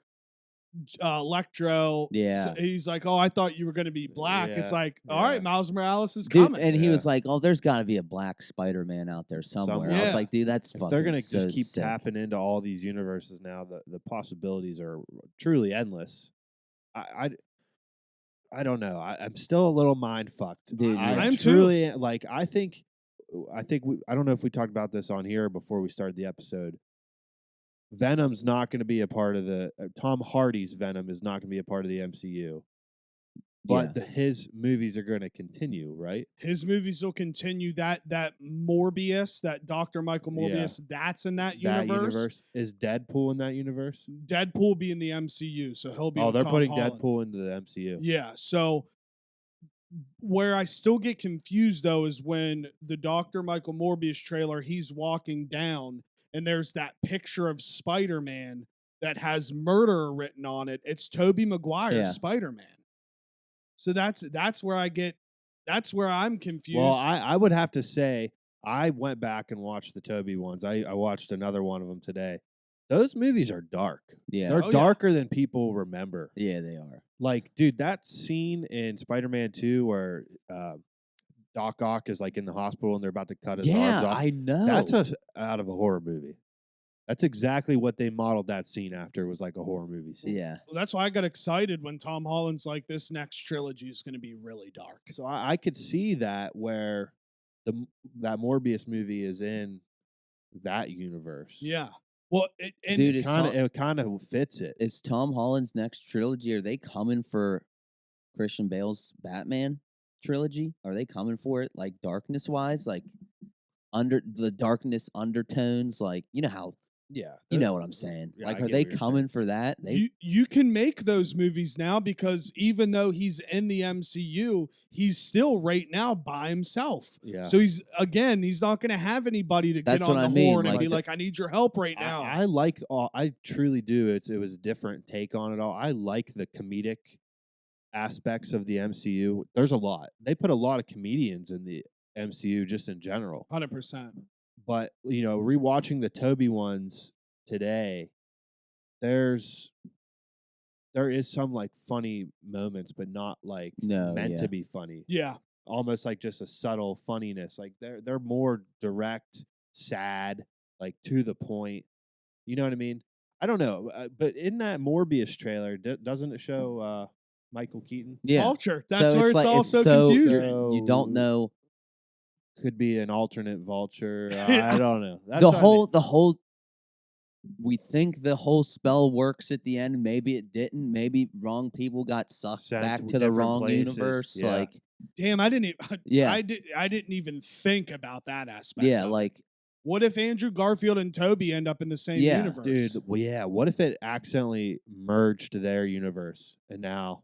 Speaker 3: Electro,
Speaker 1: Yeah.
Speaker 3: he's like, "Oh, I thought you were gonna be black." It's
Speaker 2: Yeah,
Speaker 3: like, all right,
Speaker 2: yeah.
Speaker 3: Miles Morales is
Speaker 1: Dude,
Speaker 3: coming.
Speaker 1: and he
Speaker 2: Yeah.
Speaker 1: was like, "Oh, there's got to be a black Spider-Man out there somewhere." I was
Speaker 3: Yeah.
Speaker 1: like, "Dude, that's
Speaker 2: If
Speaker 1: fucking
Speaker 2: they're gonna
Speaker 1: so
Speaker 2: just keep
Speaker 1: sick.
Speaker 2: tapping into all these universes now, the possibilities are truly endless. I don't know. I'm still a little mind fucked.
Speaker 1: Dude,
Speaker 2: I
Speaker 1: yeah.
Speaker 3: I'm too.
Speaker 2: truly like. I think I don't know if we talked about this on here before we started the episode. Venom's not going to be a part of the Tom Hardy's Venom is not going to be a part of the MCU. But his movies are going to continue, right?
Speaker 3: His movies will continue. That Morbius, that Dr. Michael Morbius, that's in that universe.
Speaker 2: Is Deadpool in that universe?
Speaker 3: Deadpool will be in the MCU, so he'll be.
Speaker 2: Oh,
Speaker 3: with
Speaker 2: they're
Speaker 3: Tom
Speaker 2: putting
Speaker 3: Holland.
Speaker 2: Deadpool into the MCU.
Speaker 3: Yeah. So where I still get confused though is when the Dr. Michael Morbius trailer, he's walking down and there's that picture of Spider-Man that has murder written on it. It's Tobey Maguire's Spider-Man. So that's where I'm confused.
Speaker 2: Well, I would have to say I went back and watched the Tobey ones. I watched another one of them today. Those movies are dark.
Speaker 1: Yeah.
Speaker 2: They're darker than people remember.
Speaker 1: Yeah, they are.
Speaker 2: Like, dude, that scene in Spider-Man 2 where Doc Ock is like in the hospital and they're about to cut his arms off.
Speaker 1: I know.
Speaker 2: That's out of a horror movie. That's exactly what they modeled that scene after, was like a horror movie scene.
Speaker 1: Yeah.
Speaker 3: Well, that's why I got excited when Tom Holland's like, this next trilogy is going to be really dark.
Speaker 2: So I could see that where that Morbius movie is in that universe.
Speaker 3: Yeah. Well,
Speaker 1: Dude,
Speaker 2: it kind of fits it.
Speaker 1: Is Tom Holland's next trilogy, are they coming for Christian Bale's Batman trilogy? Are they coming for it, like, darkness-wise? Like, under the darkness undertones? Like, you know how...
Speaker 2: Yeah.
Speaker 1: You know what I'm saying.
Speaker 2: Yeah,
Speaker 1: like,
Speaker 2: I
Speaker 1: are
Speaker 2: get
Speaker 1: they
Speaker 2: what you're
Speaker 1: coming
Speaker 2: saying.
Speaker 1: for that?
Speaker 3: You can make those movies now because even though he's in the MCU, he's still right now by himself.
Speaker 2: Yeah.
Speaker 3: So he's not going to have anybody to
Speaker 1: That's
Speaker 3: get on
Speaker 1: what
Speaker 3: the
Speaker 1: I mean,
Speaker 3: horn and
Speaker 1: like
Speaker 3: be like, I need your help right now.
Speaker 2: I truly do. It was a different take on it all. I like the comedic aspects of the MCU. There's a lot. They put a lot of comedians in the MCU just in general.
Speaker 3: 100%.
Speaker 2: But, rewatching the Tobey ones today, there is some like funny moments, but not like meant to be funny.
Speaker 3: Yeah.
Speaker 2: Almost like just a subtle funniness. Like they're more direct, sad, like to the point. You know what I mean? I don't know, but in that Morbius trailer, doesn't it show Michael Keaton?
Speaker 1: Yeah.
Speaker 3: Vulture. That's
Speaker 1: So
Speaker 3: where
Speaker 1: it's
Speaker 3: it's
Speaker 1: like-
Speaker 3: all
Speaker 1: it's
Speaker 3: so
Speaker 1: so-
Speaker 3: confusing.
Speaker 1: You don't know.
Speaker 2: Could be an alternate Vulture. I don't know. That's
Speaker 1: The
Speaker 2: what I mean.
Speaker 1: whole... We think the whole spell works at the end. Maybe it didn't. Maybe wrong people got sucked
Speaker 2: Sent
Speaker 1: back
Speaker 2: to
Speaker 1: to the
Speaker 2: different
Speaker 1: wrong
Speaker 2: places.
Speaker 1: universe.
Speaker 2: Yeah.
Speaker 1: Like,
Speaker 3: Damn, I didn't even,
Speaker 1: Yeah.
Speaker 3: I didn't even think about that aspect.
Speaker 1: yeah,
Speaker 3: of it.
Speaker 1: like...
Speaker 3: What if Andrew Garfield and Toby end up in the same
Speaker 1: Yeah,
Speaker 3: universe?
Speaker 2: Dude, well, yeah. What if it accidentally merged their universe and now?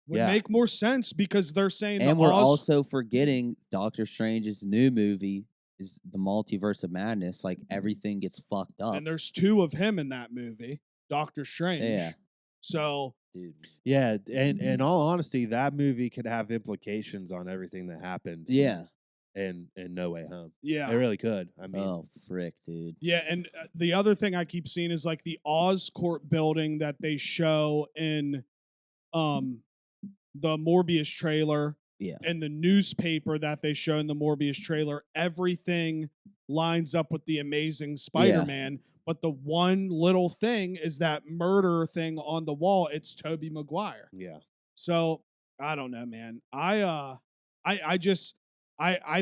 Speaker 3: Would
Speaker 2: Yeah.
Speaker 3: make more sense because they're saying
Speaker 1: And
Speaker 3: the
Speaker 1: we're
Speaker 3: Oz-
Speaker 1: also forgetting Doctor Strange's new movie is the Multiverse of Madness. Like, everything gets fucked up.
Speaker 3: and there's two of him in that movie, Doctor Strange.
Speaker 1: Yeah.
Speaker 3: So
Speaker 1: Dude.
Speaker 2: Yeah, and in all honesty, that movie could have implications on everything that happened.
Speaker 1: Yeah.
Speaker 2: in No Way Home.
Speaker 3: yeah.
Speaker 2: It really could. I mean,
Speaker 1: Oh, frick, dude.
Speaker 3: Yeah, and the other thing I keep seeing is like the Oscorp building that they show in the Morbius trailer.
Speaker 1: Yeah.
Speaker 3: And the newspaper that they show in the Morbius trailer, everything lines up with the Amazing Spider-Man. But the one little thing is that murder thing on the wall. It's Tobey Maguire.
Speaker 2: yeah.
Speaker 3: So I don't know, man. I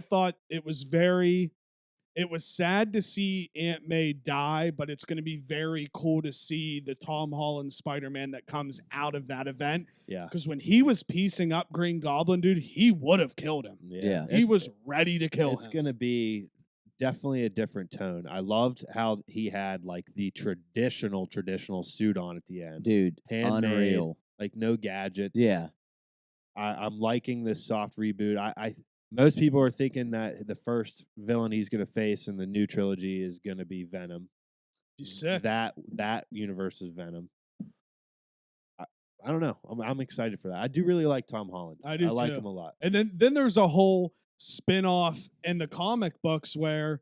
Speaker 3: thought it was sad to see Aunt May die, but it's going to be very cool to see the Tom Holland Spider-Man that comes out of that event.
Speaker 2: Yeah.
Speaker 3: Because when he was piecing up Green Goblin, dude, he would have killed him.
Speaker 1: Yeah.
Speaker 3: He was ready to kill
Speaker 2: It's
Speaker 3: him.
Speaker 2: going to be definitely a different tone. I loved how he had like the traditional suit on at the end.
Speaker 1: Dude,
Speaker 2: Handmade,
Speaker 1: unreal.
Speaker 2: like no gadgets.
Speaker 1: Yeah.
Speaker 2: I'm liking this soft reboot. Most people are thinking that the first villain he's going to face in the new trilogy is going to be Venom.
Speaker 3: He's sick.
Speaker 2: That universe is Venom. I don't know. I'm excited for that. I do really like Tom Holland.
Speaker 3: I do
Speaker 2: like
Speaker 3: too.
Speaker 2: him a lot.
Speaker 3: And then there's a whole spin-off in the comic books where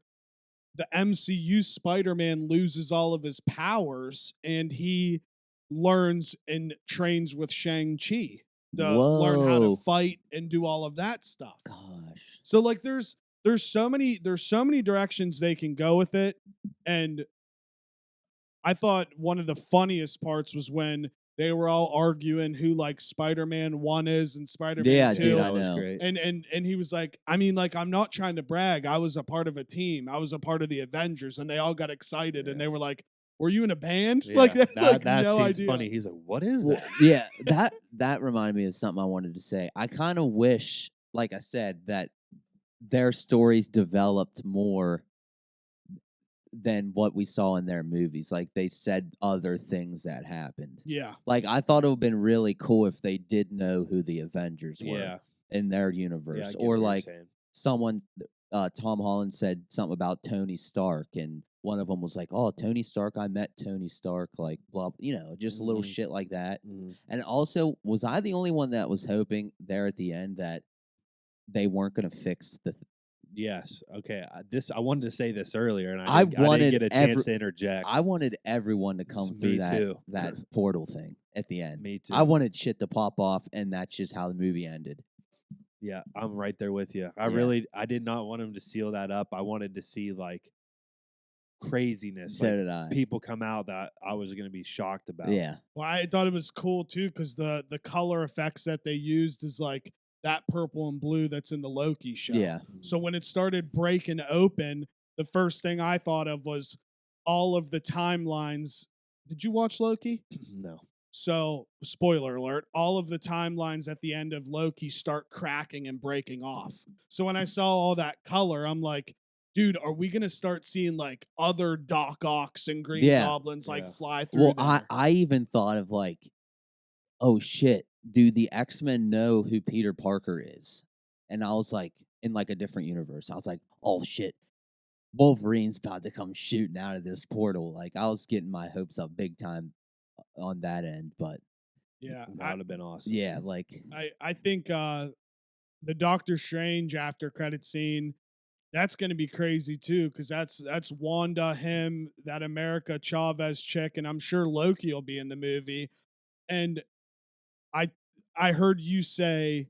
Speaker 3: the MCU Spider-Man loses all of his powers and he learns and trains with Shang-Chi to learn how to
Speaker 1: Whoa.
Speaker 3: fight and do all of that stuff.
Speaker 1: Gosh.
Speaker 3: So like there's so many directions they can go with it. And I thought one of the funniest parts was when they were all arguing who like Spider-Man 1 is and Spider-Man
Speaker 1: Yeah,
Speaker 3: 2.
Speaker 1: dude, I
Speaker 2: That was
Speaker 1: know.
Speaker 2: great.
Speaker 3: And he was like, I mean, like, I'm not trying to brag. I was a part of a team. I was a part of the Avengers, and they all got excited, and
Speaker 2: Yeah.
Speaker 3: they were like, "Were you in a band?"
Speaker 2: Yeah,
Speaker 3: Like, they had, like,
Speaker 2: that
Speaker 3: no
Speaker 2: scene's
Speaker 3: idea.
Speaker 2: funny. He's like, what is
Speaker 1: Well,
Speaker 2: that?
Speaker 1: yeah, that reminded me of something I wanted to say. I kind of wish, like I said, that their stories developed more than what we saw in their movies. Like they said other things that happened.
Speaker 3: Yeah,
Speaker 1: Like I thought it would have been really cool if they did know who the Avengers were
Speaker 2: Yeah.
Speaker 1: in their
Speaker 2: Yeah, I
Speaker 1: universe,
Speaker 2: get
Speaker 1: or
Speaker 2: what you're
Speaker 1: like
Speaker 2: saying.
Speaker 1: someone, Tom Holland said something about Tony Stark, and one of them was like, "Oh, Tony Stark, I met Tony Stark," like blah, just a little
Speaker 2: Mhm.
Speaker 1: shit like that.
Speaker 2: Mhm.
Speaker 1: And also, was I the only one that was hoping there at the end that they weren't going to fix the?
Speaker 2: Yes. Okay. I wanted to say this earlier, and
Speaker 1: I
Speaker 2: I didn't
Speaker 1: wanted
Speaker 2: get a chance to interject.
Speaker 1: I wanted everyone to come through
Speaker 2: Me too.
Speaker 1: that portal thing at the end.
Speaker 2: Me too.
Speaker 1: I wanted shit to pop off, and that's just how the movie ended.
Speaker 2: Yeah, I'm right there with you.
Speaker 1: Yeah.
Speaker 2: I did not want him to seal that up. I wanted to see like craziness,
Speaker 1: So
Speaker 2: like
Speaker 1: did I.
Speaker 2: people come out that I was going to be shocked about.
Speaker 1: Yeah.
Speaker 3: well, I thought it was cool too because the color effects that they used is like that purple and blue that's in the Loki show.
Speaker 1: Yeah.
Speaker 3: So when it started breaking open, the first thing I thought of was all of the timelines. Did you watch Loki?
Speaker 2: No.
Speaker 3: So, spoiler alert, all of the timelines at the end of Loki start cracking and breaking off. So, when I saw all that color, I'm like, dude, are we going to start seeing like other Doc Ocks and Green
Speaker 1: Yeah.
Speaker 3: Goblins like
Speaker 2: Yeah.
Speaker 3: fly through
Speaker 1: Well,
Speaker 3: there?
Speaker 1: I even thought of like, oh shit, do the X-Men know who Peter Parker is? And I was like, in like a different universe, I was like, oh shit, Wolverine's about to come shooting out of this portal. Like I was getting my hopes up big time on that end, but
Speaker 3: Yeah.
Speaker 2: That would have been awesome.
Speaker 1: yeah, like
Speaker 3: I think the Doctor Strange after credit scene, that's going to be crazy too, because that's Wanda, him, that America Chavez chick, and I'm sure Loki will be in the movie. And I heard you say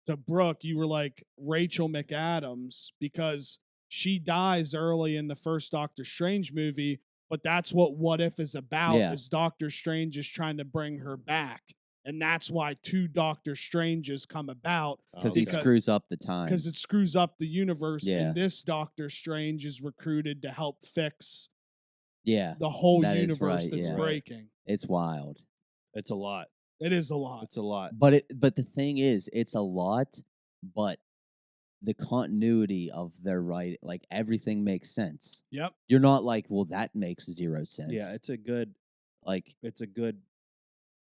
Speaker 3: to Brooke, you were like Rachel McAdams because she dies early in the first Doctor Strange movie, but that's what If is about.
Speaker 1: Yeah.
Speaker 3: Is Doctor Strange is trying to bring her back, and that's why two Doctor Stranges come about
Speaker 1: because he
Speaker 3: Okay.
Speaker 1: screws up the time.
Speaker 3: because it screws up the universe.
Speaker 1: Yeah.
Speaker 3: And this Doctor Strange is recruited to help fix
Speaker 1: Yeah,
Speaker 3: the whole
Speaker 1: That is
Speaker 3: universe
Speaker 1: right,
Speaker 3: that's
Speaker 1: yeah.
Speaker 3: breaking.
Speaker 1: it's wild.
Speaker 2: It's a lot.
Speaker 3: It is a lot.
Speaker 2: It's a lot.
Speaker 1: But the thing is, it's a lot, but the continuity of their like everything makes sense.
Speaker 3: Yep.
Speaker 1: You're not like, well, that makes zero sense.
Speaker 2: Yeah, it's a good
Speaker 1: like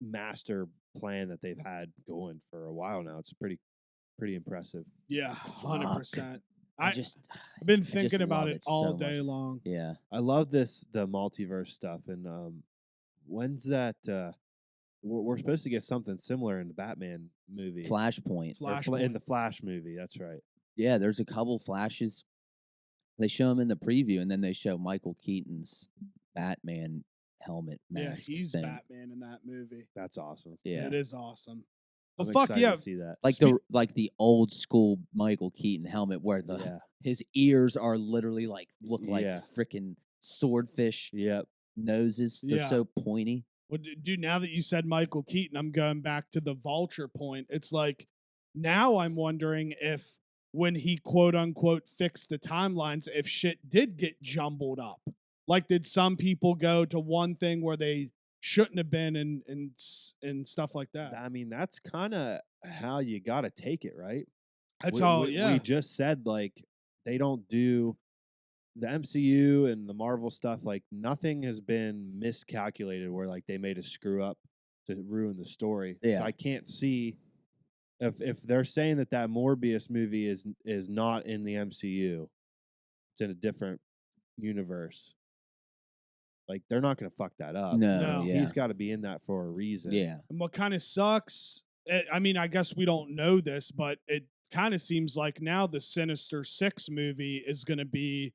Speaker 2: master plan that they've had going for a while now. It's pretty impressive.
Speaker 3: Yeah, 100%.
Speaker 1: I just
Speaker 3: I've been
Speaker 1: just
Speaker 3: thinking about
Speaker 1: love
Speaker 3: it
Speaker 1: it
Speaker 3: all
Speaker 1: so
Speaker 3: day
Speaker 1: much.
Speaker 3: long.
Speaker 1: yeah.
Speaker 2: I love the multiverse stuff, and when's that? We're supposed to get something similar in the Batman movie,
Speaker 1: Flashpoint.
Speaker 2: Or
Speaker 3: Flashpoint.
Speaker 2: in the Flash movie. That's right.
Speaker 1: Yeah, there's a couple flashes. They show him in the preview, and then they show Michael Keaton's Batman helmet mask.
Speaker 3: Yeah, he's
Speaker 1: thing.
Speaker 3: Batman in that movie.
Speaker 2: That's awesome.
Speaker 1: Yeah,
Speaker 3: It is awesome.
Speaker 2: I'm
Speaker 3: Well, fuck
Speaker 2: excited
Speaker 3: yeah.
Speaker 2: to see that.
Speaker 1: like the old school Michael Keaton helmet, where
Speaker 2: Yeah.
Speaker 1: his ears are literally like look like
Speaker 2: Yeah.
Speaker 1: freaking swordfish
Speaker 2: Yep.
Speaker 1: noses. They're
Speaker 3: Yeah.
Speaker 1: so pointy.
Speaker 3: Well, dude, now that you said Michael Keaton, I'm going back to the Vulture point. It's like now I'm wondering if when he quote unquote fixed the timelines, if shit did get jumbled up. Like, did some people go to one thing where they shouldn't have been and stuff like that?
Speaker 2: I mean, that's kind of how you got to take it, right?
Speaker 3: That's
Speaker 2: we,
Speaker 3: all.
Speaker 2: we,
Speaker 3: Yeah.
Speaker 2: we just said like they don't do the MCU and the Marvel stuff. Like nothing has been miscalculated where like they made a screw up to ruin the story.
Speaker 1: Yeah.
Speaker 2: So I can't see if they're saying that Morbius movie is not in the MCU, it's in a different universe. like they're not going to fuck that up.
Speaker 3: No.
Speaker 1: yeah,
Speaker 2: He's got to be in that for a reason.
Speaker 1: yeah.
Speaker 3: And what kind of sucks, I mean, I guess we don't know this, but it kind of seems like now the Sinister Six movie is going to be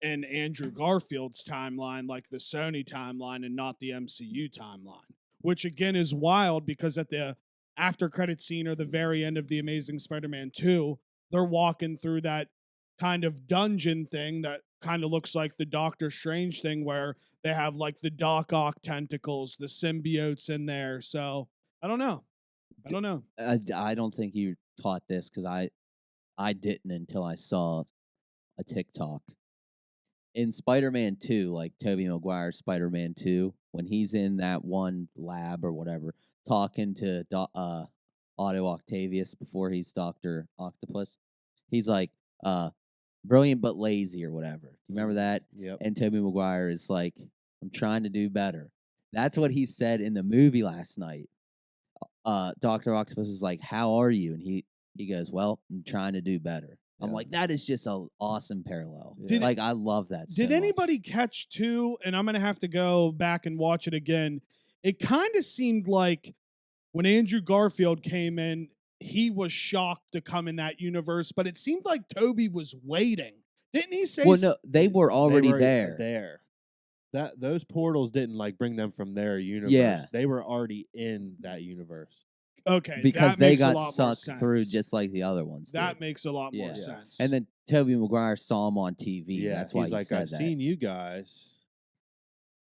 Speaker 3: in Andrew Garfield's timeline, like the Sony timeline, and not the MCU timeline, which again is wild because at the after credit scene or the very end of The Amazing Spider-Man 2, they're walking through that kind of dungeon thing that kind of looks like the Doctor Strange thing where they have like the Doc Ock tentacles, the symbiotes in there. So I don't know.
Speaker 1: I don't think you taught this because I didn't until I saw a TikTok. In Spider-Man 2, like Tobey Maguire's Spider-Man 2, when he's in that one lab or whatever, talking to Otto Octavius before he's Dr. Octopus, he's like, brilliant but lazy or whatever. You remember that?
Speaker 2: Yep.
Speaker 1: And Tobey Maguire is like, I'm trying to do better. That's what he said in the movie last night. Dr. Octopus was like, how are you? And he goes, well, I'm trying to do better. I'm
Speaker 2: Yeah.
Speaker 1: like, that is just an awesome parallel.
Speaker 2: Did-
Speaker 1: like, I love that.
Speaker 3: Did anybody catch too? And I'm going to have to go back and watch it again. It kind of seemed like when Andrew Garfield came in, he was shocked to come in that universe, but it seemed like Toby was waiting. Didn't he say?
Speaker 1: Well, no, they were already
Speaker 2: They were
Speaker 1: there.
Speaker 2: There. Those portals didn't like bring them from their universe.
Speaker 1: Yeah.
Speaker 2: They were already in that universe.
Speaker 3: Okay,
Speaker 1: Because
Speaker 3: that
Speaker 1: they
Speaker 3: makes a
Speaker 1: got
Speaker 3: lot more
Speaker 1: sucked through
Speaker 3: sense.
Speaker 1: just like the other ones.
Speaker 3: That
Speaker 1: did.
Speaker 3: makes a lot more
Speaker 1: Yeah.
Speaker 3: sense.
Speaker 1: And then Tobey Maguire saw him on TV.
Speaker 2: Yeah,
Speaker 1: That's why
Speaker 2: he's
Speaker 1: he
Speaker 2: like,
Speaker 1: said
Speaker 2: I've
Speaker 1: that.
Speaker 2: seen you guys.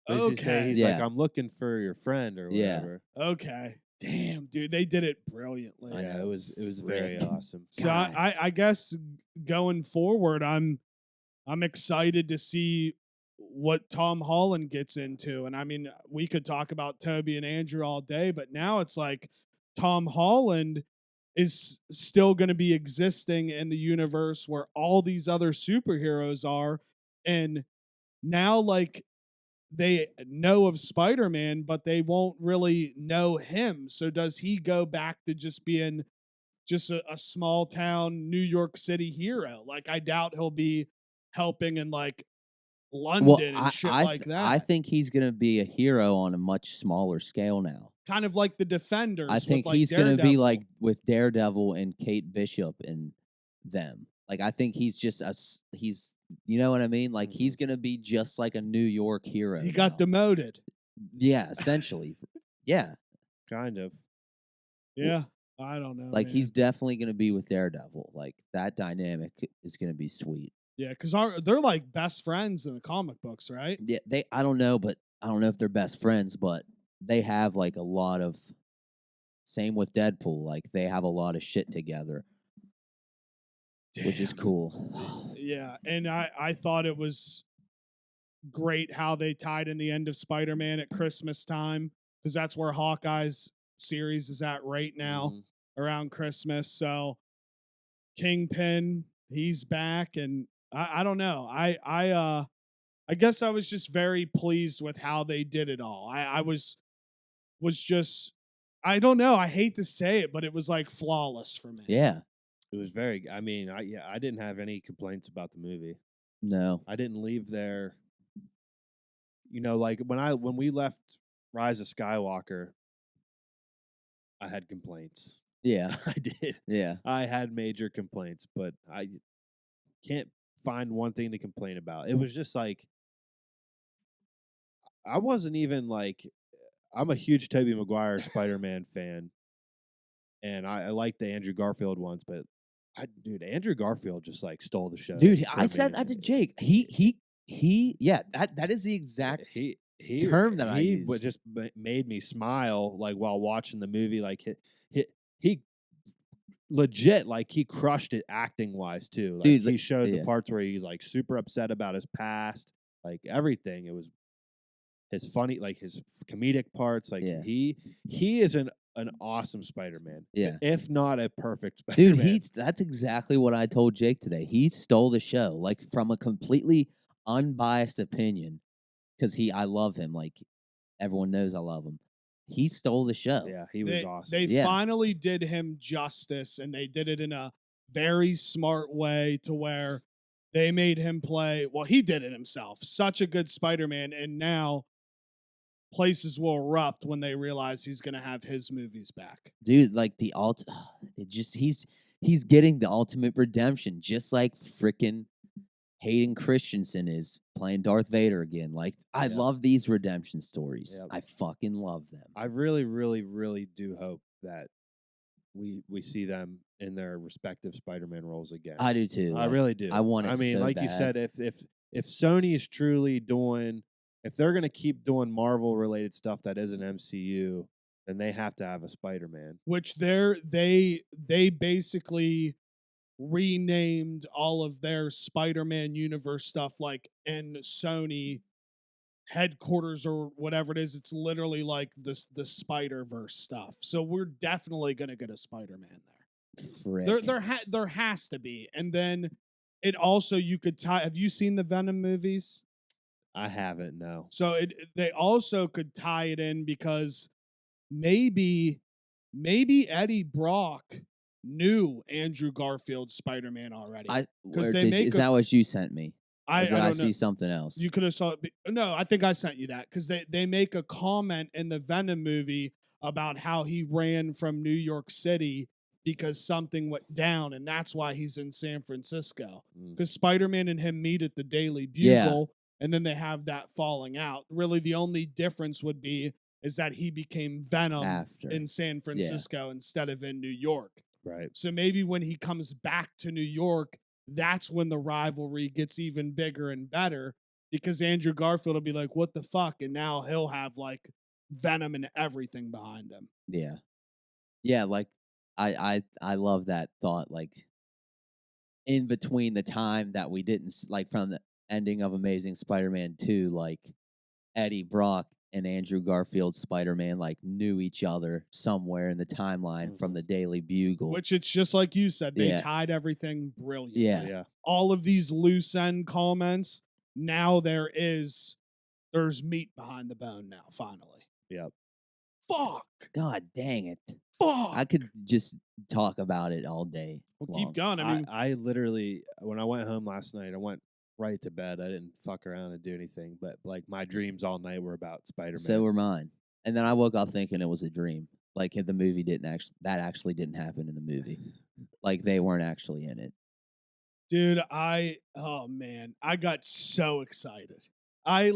Speaker 2: What does he say?
Speaker 3: Okay.
Speaker 2: He's like,
Speaker 1: Yeah.
Speaker 2: I'm looking for your friend or
Speaker 1: Yeah.
Speaker 2: whatever.
Speaker 3: Okay, damn, dude, they did it brilliantly.
Speaker 1: I
Speaker 2: Yeah,
Speaker 1: know.
Speaker 2: it was very
Speaker 1: Frick.
Speaker 2: awesome.
Speaker 3: So
Speaker 1: God.
Speaker 3: I guess going forward, I'm excited to see what Tom Holland gets into. And I mean, we could talk about Toby and Andrew all day, but now it's like Tom Holland is still going to be existing in the universe where all these other superheroes are. And now, like, they know of Spider-Man, but they won't really know him. So does he go back to just being just a small town New York City hero? Like, I doubt he'll be helping in like London and shit like that.
Speaker 1: I think he's going to be a hero on a much smaller scale now.
Speaker 3: Kind of like the Defenders.
Speaker 1: I think
Speaker 3: with, like,
Speaker 1: he's going to be
Speaker 3: Daredevil.
Speaker 1: like with Daredevil and Kate Bishop and them. Like, I think he's just he's, you know what I mean? Like, he's going to be just like a New York hero.
Speaker 3: he got
Speaker 1: now.
Speaker 3: demoted.
Speaker 1: Yeah, essentially. Yeah.
Speaker 2: Kind of.
Speaker 3: Yeah, I don't know.
Speaker 1: Like,
Speaker 3: man.
Speaker 1: he's definitely going to be with Daredevil. Like, that dynamic is going to be sweet.
Speaker 3: yeah, because they're like best friends in the comic books, right?
Speaker 1: Yeah, I don't know if they're best friends, but they have like a lot of, same with Deadpool. Like, they have a lot of shit together, which is
Speaker 3: Damn.
Speaker 1: cool.
Speaker 3: Yeah, and I thought it was great how they tied in the end of Spider-Man at Christmas time, because that's where Hawkeye's series is at right now,
Speaker 2: Mhm.
Speaker 3: around Christmas. So Kingpin, he's back, and I don't know. I guess I was just very pleased with how they did it all. I was just, I don't know. I hate to say it, but it was like flawless for me.
Speaker 1: Yeah.
Speaker 2: It was very. I mean, I didn't have any complaints about the movie.
Speaker 1: No.
Speaker 2: I didn't leave there. You know, like when we left Rise of Skywalker, I had complaints.
Speaker 1: Yeah.
Speaker 2: I did.
Speaker 1: Yeah.
Speaker 2: I had major complaints, but I can't find one thing to complain about. It was just like I wasn't even like I'm a huge Tobey Maguire Spider-Man fan, and I like the Andrew Garfield ones, but dude, Andrew Garfield just like stole the show.
Speaker 1: Dude,
Speaker 2: for
Speaker 1: I said
Speaker 2: me.
Speaker 1: that to Jake. He yeah, that is the exact
Speaker 2: he
Speaker 1: term that I
Speaker 2: he
Speaker 1: used.
Speaker 2: just made me smile like while watching the movie. Like he legit like he crushed it acting wise too. Like,
Speaker 1: Dude,
Speaker 2: he showed
Speaker 1: yeah.
Speaker 2: the parts where he's like super upset about his past, like everything. It was his funny, like his comedic parts. Like
Speaker 1: Yeah.
Speaker 2: he is an awesome Spider-Man.
Speaker 1: Yeah.
Speaker 2: if not a perfect Spider-Man.
Speaker 1: Dude, that's exactly what I told Jake today. He stole the show, like from a completely unbiased opinion, because I love him. Like, everyone knows I love him. He stole the show.
Speaker 2: Yeah, he was awesome.
Speaker 3: They
Speaker 1: Yeah.
Speaker 3: finally did him justice, and they did it in a very smart way to where they made him play. Well, he did it himself. Such a good Spider-Man, and now places will erupt when they realize he's going to have his movies back.
Speaker 1: Dude, like it just he's getting the ultimate redemption, just like freaking Hayden Christensen is playing Darth Vader again. Like, I love these redemption stories.
Speaker 2: Yep.
Speaker 1: I fucking love them.
Speaker 2: I really, really, really do hope that we see them in their respective Spider-Man roles again.
Speaker 1: I do too.
Speaker 2: I really do.
Speaker 1: I want it.
Speaker 2: I mean,
Speaker 1: so
Speaker 2: like
Speaker 1: bad.
Speaker 2: you said, if Sony is truly doing, if they're gonna keep doing Marvel related stuff that isn't MCU, then they have to have a Spider-Man.
Speaker 3: Which they basically renamed all of their Spider-Man universe stuff, like in Sony headquarters or whatever it is. It's literally like the Spider-Verse stuff. So we're definitely gonna get a Spider-Man there.
Speaker 1: Frick.
Speaker 3: There has to be. And then it also, you could tie. Have you seen the Venom movies?
Speaker 2: I haven't, no.
Speaker 3: So they also could tie it in because maybe Eddie Brock knew Andrew Garfield's Spider-Man already.
Speaker 1: Is that what you sent me?
Speaker 3: I
Speaker 1: Or did I
Speaker 3: don't know.
Speaker 1: see something else?
Speaker 3: You could have saw it. No, I think I sent you that because they make a comment in the Venom movie about how he ran from New York City because something went down, and that's why he's in San Francisco. Because Spider-Man and him meet at the Daily Bugle, and then they have that falling out. Really, the only difference would be is that he became Venom
Speaker 1: After.
Speaker 3: in San Francisco instead of in New York.
Speaker 2: Right.
Speaker 3: So maybe when he comes back to New York, that's when the rivalry gets even bigger and better, because Andrew Garfield will be like, what the fuck? And now he'll have like Venom and everything behind him.
Speaker 1: Yeah. Yeah, like I love that thought, like in between the time that we didn't like from the ending of Amazing Spider-Man 2, like Eddie Brock and Andrew Garfield's Spider-Man like knew each other somewhere in the timeline from the Daily Bugle.
Speaker 3: Which it's just like you said, they
Speaker 1: Yeah.
Speaker 3: tied everything brilliantly.
Speaker 1: Yeah.
Speaker 3: All of these loose end comments, now there's meat behind the bone now, finally.
Speaker 2: Yep.
Speaker 3: Fuck.
Speaker 1: God dang it.
Speaker 3: Fuck.
Speaker 1: I could just talk about it all day.
Speaker 3: Well,
Speaker 1: long.
Speaker 3: keep going. I mean,
Speaker 2: I literally, when I went home last night, I went right to bed. I didn't fuck around and do anything, but like my dreams all night were about Spider-Man.
Speaker 1: So were mine. And then I woke up thinking it was a dream. Like the movie actually didn't happen in the movie. Like they weren't actually in it.
Speaker 3: dude, oh man, I got so excited. I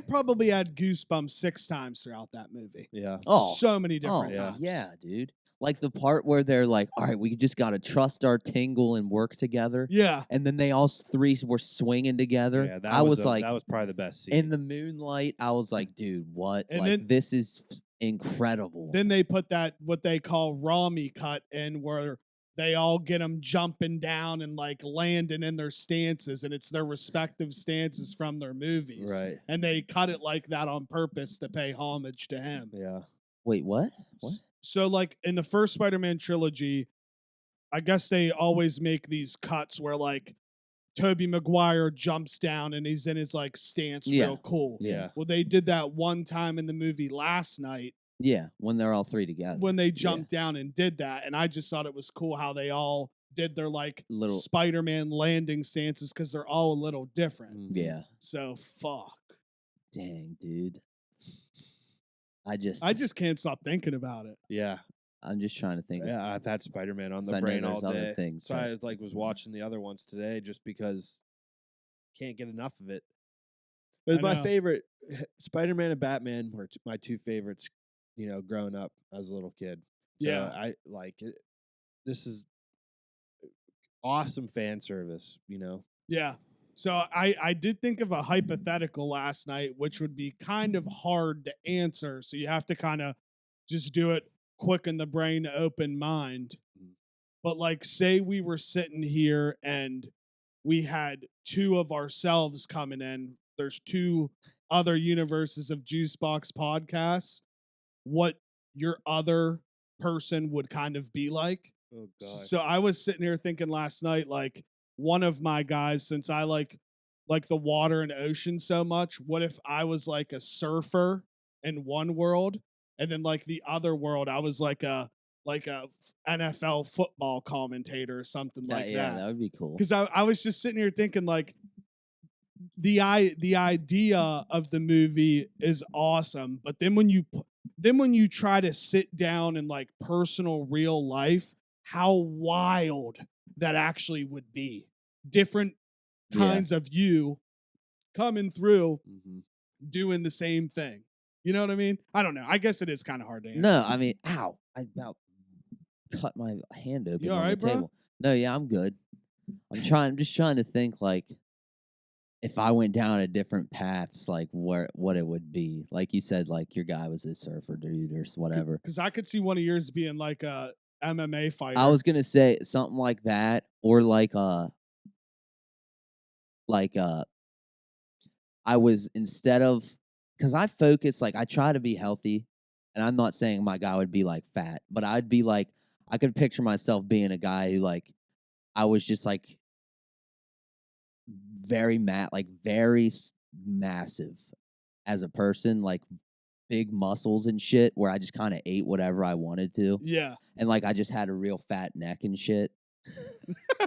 Speaker 3: probably had goosebumps 6 times throughout that movie.
Speaker 2: Yeah.
Speaker 1: Oh,
Speaker 3: So many different
Speaker 2: yeah.
Speaker 3: times.
Speaker 1: Yeah, dude. Like the part where they're like, all right, we just got to trust our tingle and work together.
Speaker 3: Yeah.
Speaker 1: And then they all 3 were swinging together.
Speaker 2: Yeah,
Speaker 1: I was like,
Speaker 2: that was probably the best scene.
Speaker 1: in the moonlight, I was like, dude, what?
Speaker 3: And
Speaker 1: like,
Speaker 3: then-
Speaker 1: this is incredible.
Speaker 3: Then they put that, what they call Rami cut in, where they all get them jumping down and like landing in their stances, and it's their respective stances from their movies.
Speaker 2: Right.
Speaker 3: And they cut it like that on purpose to pay homage to him.
Speaker 2: Yeah.
Speaker 1: Wait, what? What?
Speaker 3: So, like, in the first Spider-Man trilogy, I guess they always make these cuts where, like, Tobey Maguire jumps down and he's in his, like, stance
Speaker 1: Yeah.
Speaker 3: real cool.
Speaker 2: Yeah.
Speaker 3: Well, they did that one time in the movie last night
Speaker 1: Yeah, when they're all 3 together.
Speaker 3: when they jumped down and did that. And I just thought it was cool how they all did their, like,
Speaker 1: Little-
Speaker 3: Spider-Man landing stances because they're all a little different.
Speaker 1: Yeah.
Speaker 3: So, fuck.
Speaker 1: Dang, dude. I
Speaker 3: just can't stop thinking about it.
Speaker 2: Yeah.
Speaker 1: I'm just trying to think.
Speaker 2: Yeah. I've had Spider-Man on
Speaker 1: So
Speaker 2: the
Speaker 1: I know
Speaker 2: brain
Speaker 1: there's
Speaker 2: all
Speaker 1: other
Speaker 2: day.
Speaker 1: things
Speaker 2: So
Speaker 1: that-
Speaker 2: I was watching the other ones today just because can't get enough of it. It was
Speaker 3: I
Speaker 2: my
Speaker 3: know.
Speaker 2: favorite. Spider-Man and Batman were my 2 favorites, growing up as a little kid. So
Speaker 3: Yeah.
Speaker 2: I like it. This is awesome fan service,
Speaker 3: Yeah. So I did think of a hypothetical last night, which would be kind of hard to answer. So you have to kind of just do it quick in the brain, open mind. But like, say we were sitting here and we had 2 of ourselves coming in. There's 2 other universes of Juicebox podcasts. What your other person would kind of be like.
Speaker 2: Oh god.
Speaker 3: So I was sitting here thinking last night, like, one of my guys, since I like the water and ocean so much, what if I was like a surfer in one world, and then like the other world, I was like a like a NFL football commentator or something like
Speaker 1: yeah,
Speaker 3: that.
Speaker 1: that would be cool.
Speaker 3: Because I was just sitting here thinking like the idea of the movie is awesome, but then when you try to sit down in like personal real life, how wild that actually would be. Different kinds of you coming through doing the same thing. You know what I mean? I don't know. I guess it is kind of hard to answer.
Speaker 1: No, I mean, ow! I about cut my hand open
Speaker 3: You all
Speaker 1: on
Speaker 3: right,
Speaker 1: the table.
Speaker 3: bro?
Speaker 1: No, yeah, I'm good. I'm just trying to think like if I went down a different paths, like what it would be. Like you said, like your guy was a surfer dude or whatever.
Speaker 3: Because I could see one of yours being like a MMA fighter.
Speaker 1: I was gonna say something like that, or like I was instead of because I focus like I try to be healthy, and I'm not saying my guy would be like fat, but I'd be like I could picture myself being a guy who like I was just like very massive as a person, like big muscles and shit, where I just kind of ate whatever I wanted to,
Speaker 3: Yeah.
Speaker 1: and like I just had a real fat neck and shit.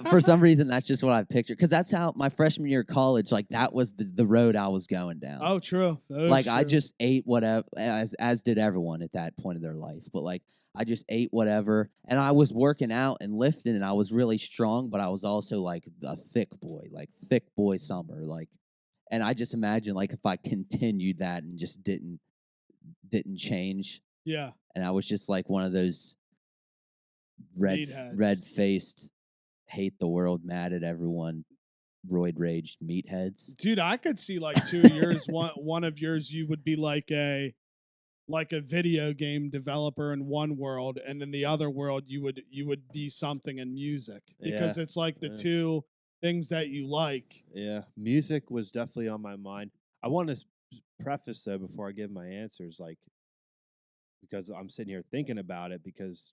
Speaker 1: For some reason, that's just what I pictured. Because that's how my freshman year of college, like that was the road I was going down.
Speaker 3: Oh, true. That is
Speaker 1: Like I
Speaker 3: true.
Speaker 1: just ate whatever, as did everyone at that point of their life. But like I just ate whatever, and I was working out and lifting, and I was really strong. But I was also like a thick boy summer, like. And I just imagine like if I continued that and just didn't change,
Speaker 3: Yeah.
Speaker 1: and I was just like one of those
Speaker 3: Meatheads.
Speaker 1: red-faced, hate the world, mad at everyone, roid raged meatheads.
Speaker 3: Dude, I could see like 2 years. One of yours, you would be like a video game developer in one world, and then the other world you would be something in music, because it's like the two things that you like.
Speaker 2: Yeah, music was definitely on my mind. I want to preface though before I give my answers, like because I'm sitting here thinking about it, because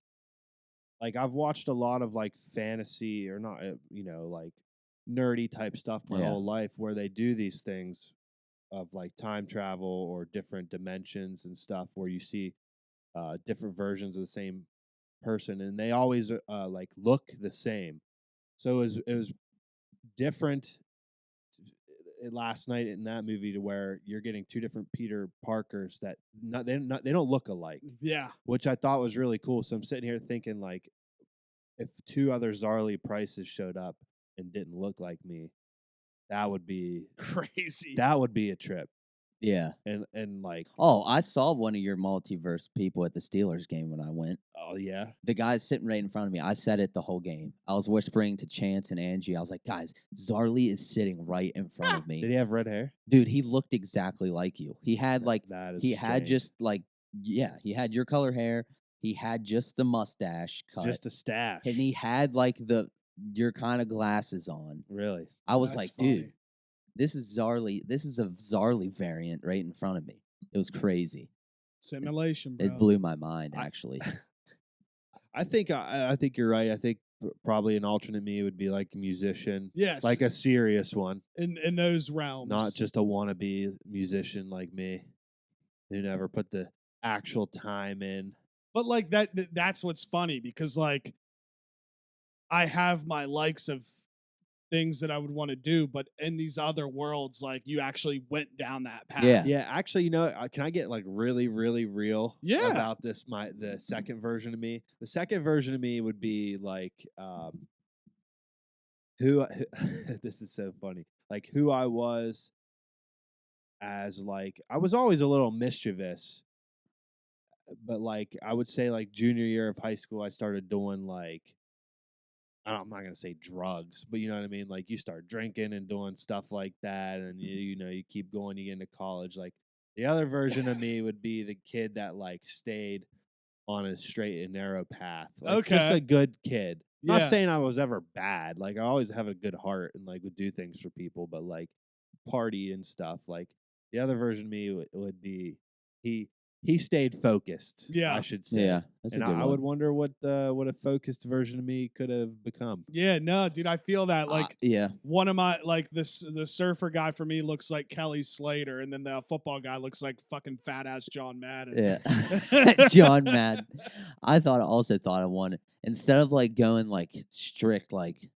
Speaker 2: like I've watched a lot of like fantasy or not, like nerdy type stuff my whole life, where they do these things of like time travel or different dimensions and stuff, where you see different versions of the same person, and they always like look the same. So it was different last night in that movie, to where you're getting two different Peter Parkers that they don't look alike.
Speaker 3: Yeah.
Speaker 2: Which I thought was really cool. So I'm sitting here thinking like, if two other Zarly Prices showed up and didn't look like me, that would be
Speaker 3: crazy.
Speaker 2: That would be a trip.
Speaker 1: Yeah.
Speaker 2: And like,
Speaker 1: oh, I saw one of your multiverse people at the Steelers game when I went.
Speaker 2: Oh yeah.
Speaker 1: The guy's sitting right in front of me. I said it the whole game. I was whispering to Chance and Angie. I was like, guys, Zarly is sitting right in front of me.
Speaker 2: Did he have red hair?
Speaker 1: Dude, he looked exactly like you. He had like he had
Speaker 2: strange.
Speaker 1: just like he had your color hair. He had just the mustache cut.
Speaker 2: Just a stash.
Speaker 1: And he had like your kind of glasses on.
Speaker 2: Really?
Speaker 1: I was
Speaker 3: That's
Speaker 1: like,
Speaker 3: funny.
Speaker 1: dude, this is Zarly. This is a Zarly variant right in front of me. It was crazy.
Speaker 3: Simulation, bro.
Speaker 1: It blew my mind, actually.
Speaker 2: I think you're right. I think probably an alternate me would be like a musician.
Speaker 3: Yes.
Speaker 2: Like a serious one.
Speaker 3: In those realms.
Speaker 2: Not just a wannabe musician like me, who never put the actual time in.
Speaker 3: But like that's what's funny, because like I have my likes of things that I would want to do, but in these other worlds, like you actually went down that path.
Speaker 1: Yeah.
Speaker 2: Yeah, actually, can I get like really, really real about this? The second version of me. The second version of me would be like, who this is so funny. Like who I was as like, I was always a little mischievous, but like I would say like junior year of high school, I started doing like, I'm not gonna say drugs, but you know what I mean. Like you start drinking and doing stuff like that, and you keep going. You get into college. Like the other version of me would be the kid that like stayed on a straight and narrow path. Like, just a good kid. Not saying I was ever bad. Like I always have a good heart and like would do things for people, but like party and stuff. Like the other version of me would be he he stayed focused.
Speaker 3: Yeah.
Speaker 2: I should say.
Speaker 1: Yeah, that's
Speaker 2: And
Speaker 1: a good
Speaker 2: I
Speaker 1: one.
Speaker 2: would wonder what a focused version of me could have become.
Speaker 3: Yeah, no, dude, I feel that like
Speaker 1: yeah,
Speaker 3: one of my like the surfer guy for me looks like Kelly Slater, and then the football guy looks like fucking fat ass John Madden.
Speaker 1: yeah. John Madden. I also thought of one instead of like going like strict like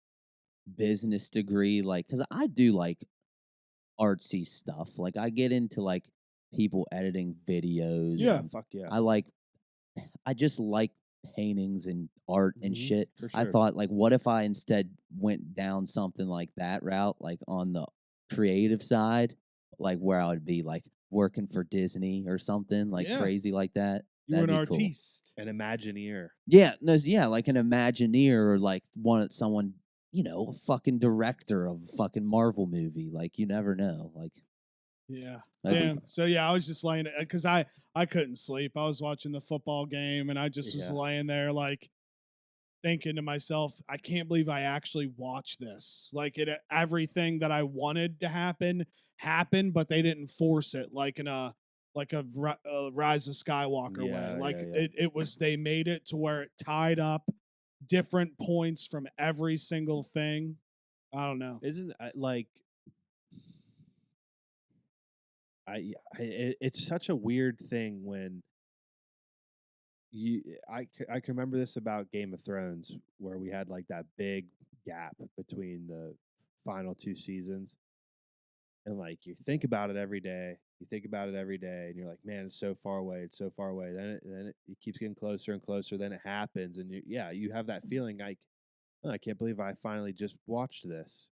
Speaker 1: business degree, like because I do like artsy stuff. Like I get into like people editing videos.
Speaker 3: Yeah.
Speaker 1: and
Speaker 2: Fuck yeah.
Speaker 1: I just like paintings and art and
Speaker 2: Mhm,
Speaker 1: shit.
Speaker 2: for
Speaker 1: I
Speaker 2: sure.
Speaker 1: thought like, what if I instead went down something like that route, like on the creative side, like where I would be like working for Disney or something like
Speaker 3: Yeah.
Speaker 1: crazy like that.
Speaker 3: You were an
Speaker 1: That'd be cool.
Speaker 3: artiste.
Speaker 2: An Imagineer.
Speaker 1: Yeah, no, yeah, like an Imagineer or like someone, a fucking director of a fucking Marvel movie. Like you never know. Like
Speaker 3: Yeah.
Speaker 1: that'd be-
Speaker 3: Damn. So yeah, I was just laying because I couldn't sleep. I was watching the football game and I just was
Speaker 2: Yeah.
Speaker 3: laying there like thinking to myself, I can't believe I actually watched this. Like everything that I wanted to happen happened, but they didn't force it like in a Rise of Skywalker
Speaker 2: Yeah,
Speaker 3: way. Like
Speaker 2: yeah.
Speaker 3: it was they made it to where it tied up different points from every single thing. I don't know.
Speaker 2: Isn't like it's such a weird thing when I can remember this about Game of Thrones where we had like that big gap between the final 2 seasons, and like you think about it every day, and you're like, man, it's so far away, then it keeps getting closer and closer, then it happens, and you have that feeling like, oh, I can't believe I finally just watched this.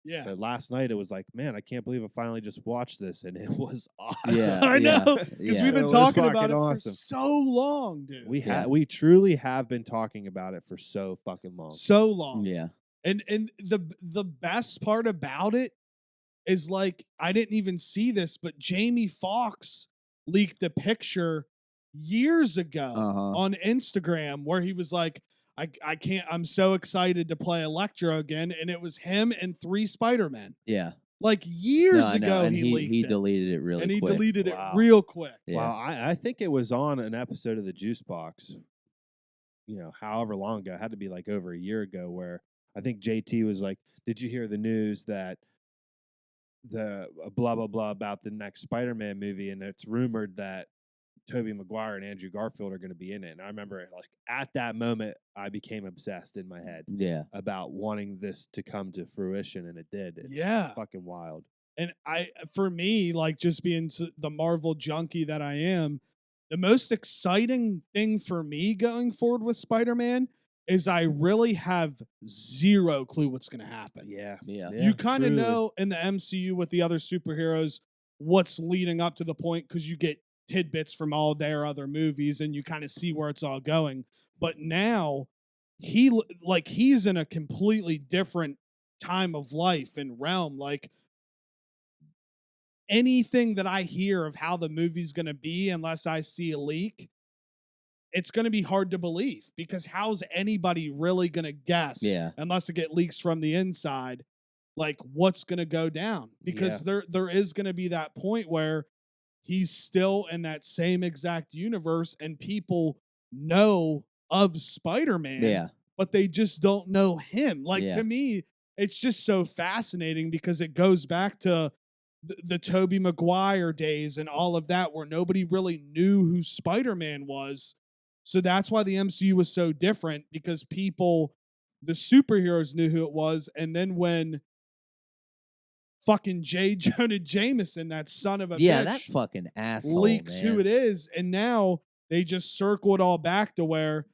Speaker 3: Yeah.
Speaker 2: But last night it was like, man, I can't believe I finally just watched this, and it was awesome.
Speaker 1: Yeah,
Speaker 3: I know,
Speaker 1: yeah,
Speaker 3: because
Speaker 1: yeah.
Speaker 3: we've been
Speaker 2: It was
Speaker 3: talking about
Speaker 2: fucking
Speaker 3: it for
Speaker 2: awesome.
Speaker 3: so long, dude.
Speaker 2: We truly have been talking about it for so fucking long.
Speaker 3: So long.
Speaker 1: Yeah.
Speaker 3: And the best part about it is like I didn't even see this, but Jamie Foxx leaked a picture years ago on Instagram where he was like, I can't, I'm so excited to play Electro again, and it was him and 3 Spider-Men.
Speaker 1: Yeah.
Speaker 3: Like years
Speaker 1: No, I know,
Speaker 3: ago,
Speaker 1: and
Speaker 3: he leaked
Speaker 1: he
Speaker 3: it.
Speaker 1: deleted it really
Speaker 3: And he
Speaker 1: quick.
Speaker 3: deleted it
Speaker 2: Wow.
Speaker 3: real quick.
Speaker 1: Yeah.
Speaker 2: Wow, I think it was on an episode of the Juice Box, however long ago. It had to be like over a year ago, where I think JT was like, did you hear the news that the blah, blah, blah about the next Spider-Man movie? And it's rumored that Tobey Maguire and Andrew Garfield are going to be in it. And I remember like at that moment, I became obsessed in my head
Speaker 1: Yeah.
Speaker 2: about wanting this to come to fruition, and it did. It's
Speaker 3: Yeah.
Speaker 2: fucking wild.
Speaker 3: And for me, like just being the Marvel junkie that I am, the most exciting thing for me going forward with Spider-Man is I really have zero clue what's going to happen.
Speaker 2: Yeah.
Speaker 1: Yeah.
Speaker 3: You kind of
Speaker 2: truly.
Speaker 3: know in the MCU with the other superheroes what's leading up to the point because you get tidbits from all their other movies and you kind of see where it's all going. But now he's in a completely different time of life and realm. Like anything that I hear of how the movie's going to be, unless I see a leak, it's going to be hard to believe because how's anybody really going to guess
Speaker 1: Yeah.
Speaker 3: unless it get leaks from the inside, like what's going to go down? Because there is going to be that point where he's still in that same exact universe and people know of Spider-Man,
Speaker 1: Yeah.
Speaker 3: but they just don't know him. Like
Speaker 1: Yeah.
Speaker 3: to me, it's just so fascinating because it goes back to the Tobey Maguire days and all of that where nobody really knew who Spider-Man was. So that's why the MCU was so different because the superheroes knew who it was. And then when fucking J. Jonah Jameson, that son of a
Speaker 1: Yeah,
Speaker 3: bitch,
Speaker 1: that fucking asshole,
Speaker 3: leaks
Speaker 1: man.
Speaker 3: who it is, and now they just circle it all back to where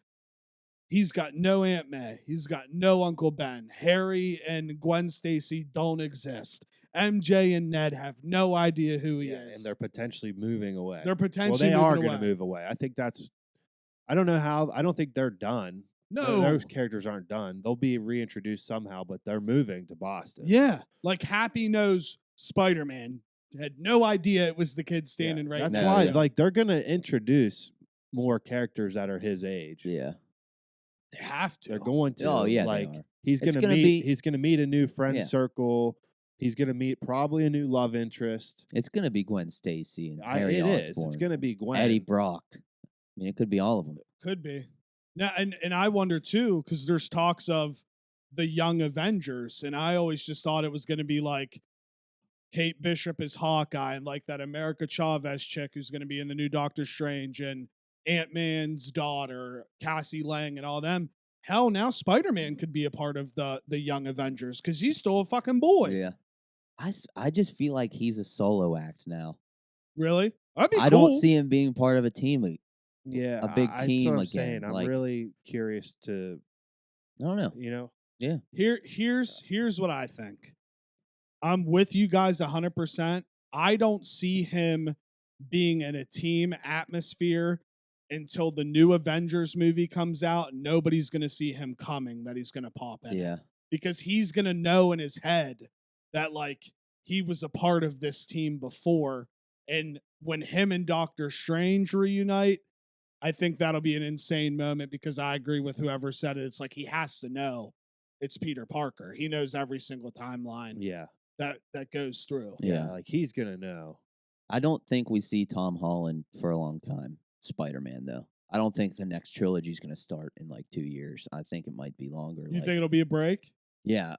Speaker 3: he's got no Aunt May, he's got no Uncle Ben, Harry and Gwen Stacy don't exist, MJ and Ned have no idea who he is,
Speaker 2: And they're potentially moving away.
Speaker 3: They're potentially
Speaker 2: they are
Speaker 3: moving
Speaker 2: going to
Speaker 3: away.
Speaker 2: move away. I think I don't know how. I don't think they're done.
Speaker 3: No,
Speaker 2: Those characters aren't done. They'll be reintroduced somehow, but they're moving to Boston.
Speaker 3: yeah, like Happy knows Spider-Man had no idea it was the kid standing right
Speaker 2: That's
Speaker 3: next
Speaker 1: No,
Speaker 2: why,
Speaker 3: to him.
Speaker 2: like, they're going to introduce more characters that are his age.
Speaker 1: Yeah.
Speaker 3: They have to.
Speaker 2: They're going to.
Speaker 1: Oh, yeah, they
Speaker 2: like
Speaker 1: are.
Speaker 2: he's
Speaker 1: It's
Speaker 2: going to
Speaker 1: gonna
Speaker 2: meet.
Speaker 1: be-
Speaker 2: He's going to meet a new friend
Speaker 1: Yeah.
Speaker 2: circle. He's going to meet probably a new love interest.
Speaker 1: It's gonna be Gwen Stacy and Harry
Speaker 2: It is.
Speaker 1: Osborn,
Speaker 2: It's going to be Gwen.
Speaker 1: Eddie Brock. I mean, it could be all of them.
Speaker 3: Could be. Now, and I wonder too, because there's talks of the Young Avengers, and I always just thought it was going to be like Kate Bishop is Hawkeye, and like that America Chavez chick who's going to be in the new Doctor Strange, and Ant-Man's daughter, Cassie Lang, and all them. Hell, now Spider-Man could be a part of the Young Avengers because he's still a fucking boy.
Speaker 1: Yeah. I just feel like he's a solo act now.
Speaker 3: Really? That'd be cool.
Speaker 1: I don't see him being part of a team.
Speaker 2: Yeah,
Speaker 1: a big team
Speaker 2: that's what I'm
Speaker 1: again.
Speaker 2: saying. I'm
Speaker 1: Like,
Speaker 2: really curious to,
Speaker 1: I don't know.
Speaker 2: you know.
Speaker 1: Yeah.
Speaker 3: Here's what I think. I'm with you guys 100%. I don't see him being in a team atmosphere until the new Avengers movie comes out. Nobody's going to see him coming, that he's going to pop in.
Speaker 1: Yeah.
Speaker 3: Because he's going to know in his head that, like, he was a part of this team before. And when him and Doctor Strange reunite, I think that'll be an insane moment because I agree with whoever said it. It's like he has to know it's Peter Parker. He knows every single timeline
Speaker 2: Yeah.
Speaker 3: that goes through.
Speaker 1: Yeah.
Speaker 2: Like he's going to know.
Speaker 1: I don't think we see Tom Holland for a long time. Spider-Man, though. I don't think the next trilogy is going to start in like 2 years. I think it might be longer.
Speaker 3: You think it'll be a break?
Speaker 1: Yeah.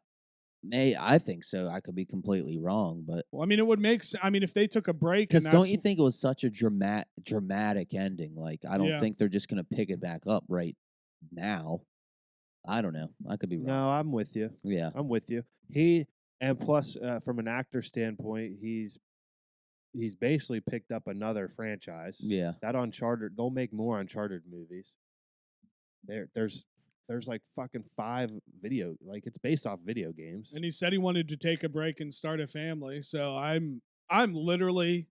Speaker 1: I think so. I could be completely wrong, but
Speaker 3: Well, I mean, it would make sense. I mean, if they took a break,
Speaker 1: because
Speaker 3: and
Speaker 1: don't you think it was such a dramatic ending? Like, I don't
Speaker 3: Yeah.
Speaker 1: think they're just going to pick it back up right now. I don't know. I could be wrong.
Speaker 2: No, I'm with you.
Speaker 1: Yeah.
Speaker 2: I'm with you. And plus, from an actor standpoint, he's basically picked up another franchise.
Speaker 1: Yeah.
Speaker 2: That Uncharted, they'll make more Uncharted movies. There's like fucking 5 video, like it's based off video games.
Speaker 3: And he said he wanted to take a break and start a family. So I'm literally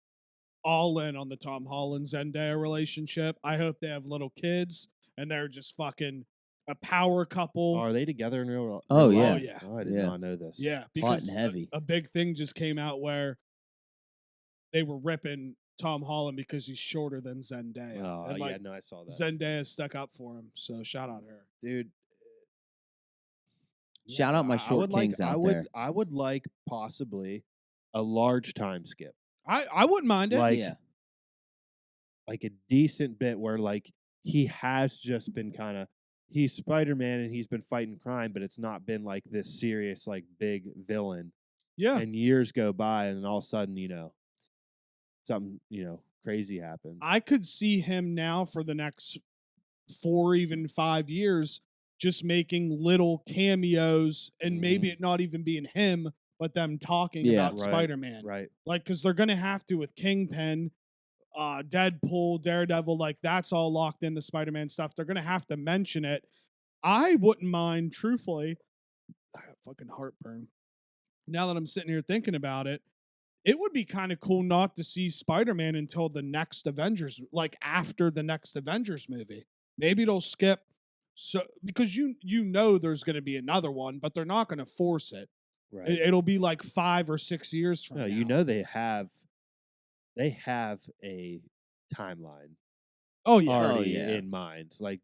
Speaker 3: all in on the Tom Holland Zendaya relationship. I hope they have little kids and they're just fucking a power couple.
Speaker 2: Are they together in real life?
Speaker 1: Oh,
Speaker 3: yeah.
Speaker 1: yeah.
Speaker 3: Oh, yeah.
Speaker 2: Oh, I did
Speaker 1: Yeah.
Speaker 2: not know this.
Speaker 3: Yeah,
Speaker 1: Hot
Speaker 3: because
Speaker 1: and heavy.
Speaker 3: a big thing just came out where they were ripping Tom Holland because he's shorter than Zendaya.
Speaker 2: Oh,
Speaker 3: and
Speaker 2: yeah, no, I saw that.
Speaker 3: Zendaya stuck up for him, so shout out her.
Speaker 2: Dude.
Speaker 1: Shout out my short kings out there.
Speaker 2: I would like possibly a large time skip.
Speaker 3: I wouldn't mind it.
Speaker 2: Like,
Speaker 1: Yeah.
Speaker 2: like a decent bit where like he has just been kind of he's Spider-Man and he's been fighting crime, but it's not been like this serious like big villain.
Speaker 3: Yeah.
Speaker 2: And years go by and all of a sudden, something, crazy happens.
Speaker 3: I could see him now for the next 4, even 5 years, just making little cameos and maybe it not even being him, but them talking
Speaker 1: Yeah.
Speaker 3: about
Speaker 2: Right.
Speaker 3: Spider-Man.
Speaker 2: Right.
Speaker 3: Like, because they're going to have to with Kingpin, Deadpool, Daredevil, like that's all locked in the Spider-Man stuff. They're going to have to mention it. I wouldn't mind, truthfully, I got fucking heartburn. Now that I'm sitting here thinking about it, it would be kind of cool not to see Spider-Man until the next Avengers, like after the next Avengers movie. Maybe it'll skip, so because you know there's going to be another one, but they're not going to force it.
Speaker 2: Right.
Speaker 3: It'll be like 5 or 6 years from
Speaker 2: No,
Speaker 3: now.
Speaker 2: they have a timeline
Speaker 3: Oh yeah,
Speaker 2: already
Speaker 1: yeah.
Speaker 2: in mind. Like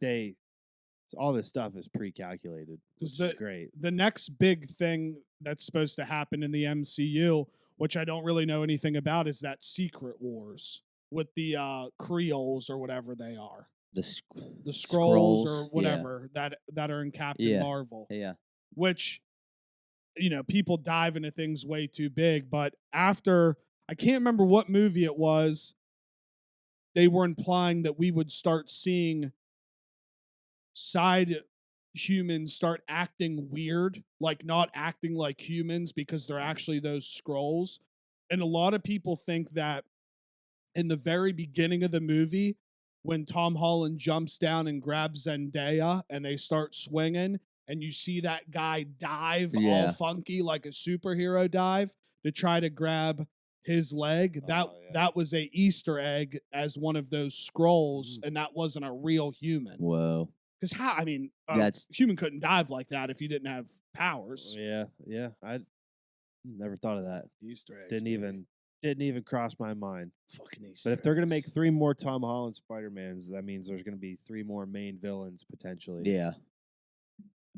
Speaker 2: all this stuff is pre-calculated, which is great.
Speaker 3: the next big thing that's supposed to happen in the MCU, which I don't really know anything about, is that Secret Wars with the Creoles or whatever they are.
Speaker 1: The
Speaker 3: Skrulls or
Speaker 1: yeah.
Speaker 3: whatever that are in Captain
Speaker 1: Yeah.
Speaker 3: Marvel.
Speaker 1: Yeah.
Speaker 3: Which, people dive into things way too big. But after, I can't remember what movie it was, they were implying that we would start seeing side humans start acting weird, like not acting like humans because they're actually those Skrulls. And a lot of people think that in the very beginning of the movie, when Tom Holland jumps down and grabs Zendaya and they start swinging and you see that guy dive all
Speaker 1: Yeah.
Speaker 3: funky like a superhero dive to try to grab his leg, that was a Easter egg as one of those Skrulls, and that wasn't a real human.
Speaker 1: Whoa.
Speaker 3: Because
Speaker 1: That's
Speaker 3: human couldn't dive like that if you didn't have powers.
Speaker 2: Yeah. I never thought of that.
Speaker 3: Easter eggs.
Speaker 2: Didn't even cross my mind.
Speaker 3: Fucking Easter
Speaker 2: But if they're gonna make
Speaker 3: eggs.
Speaker 2: 3 more Tom Holland Spider-Mans, that means there's gonna be 3 more main villains potentially.
Speaker 1: yeah.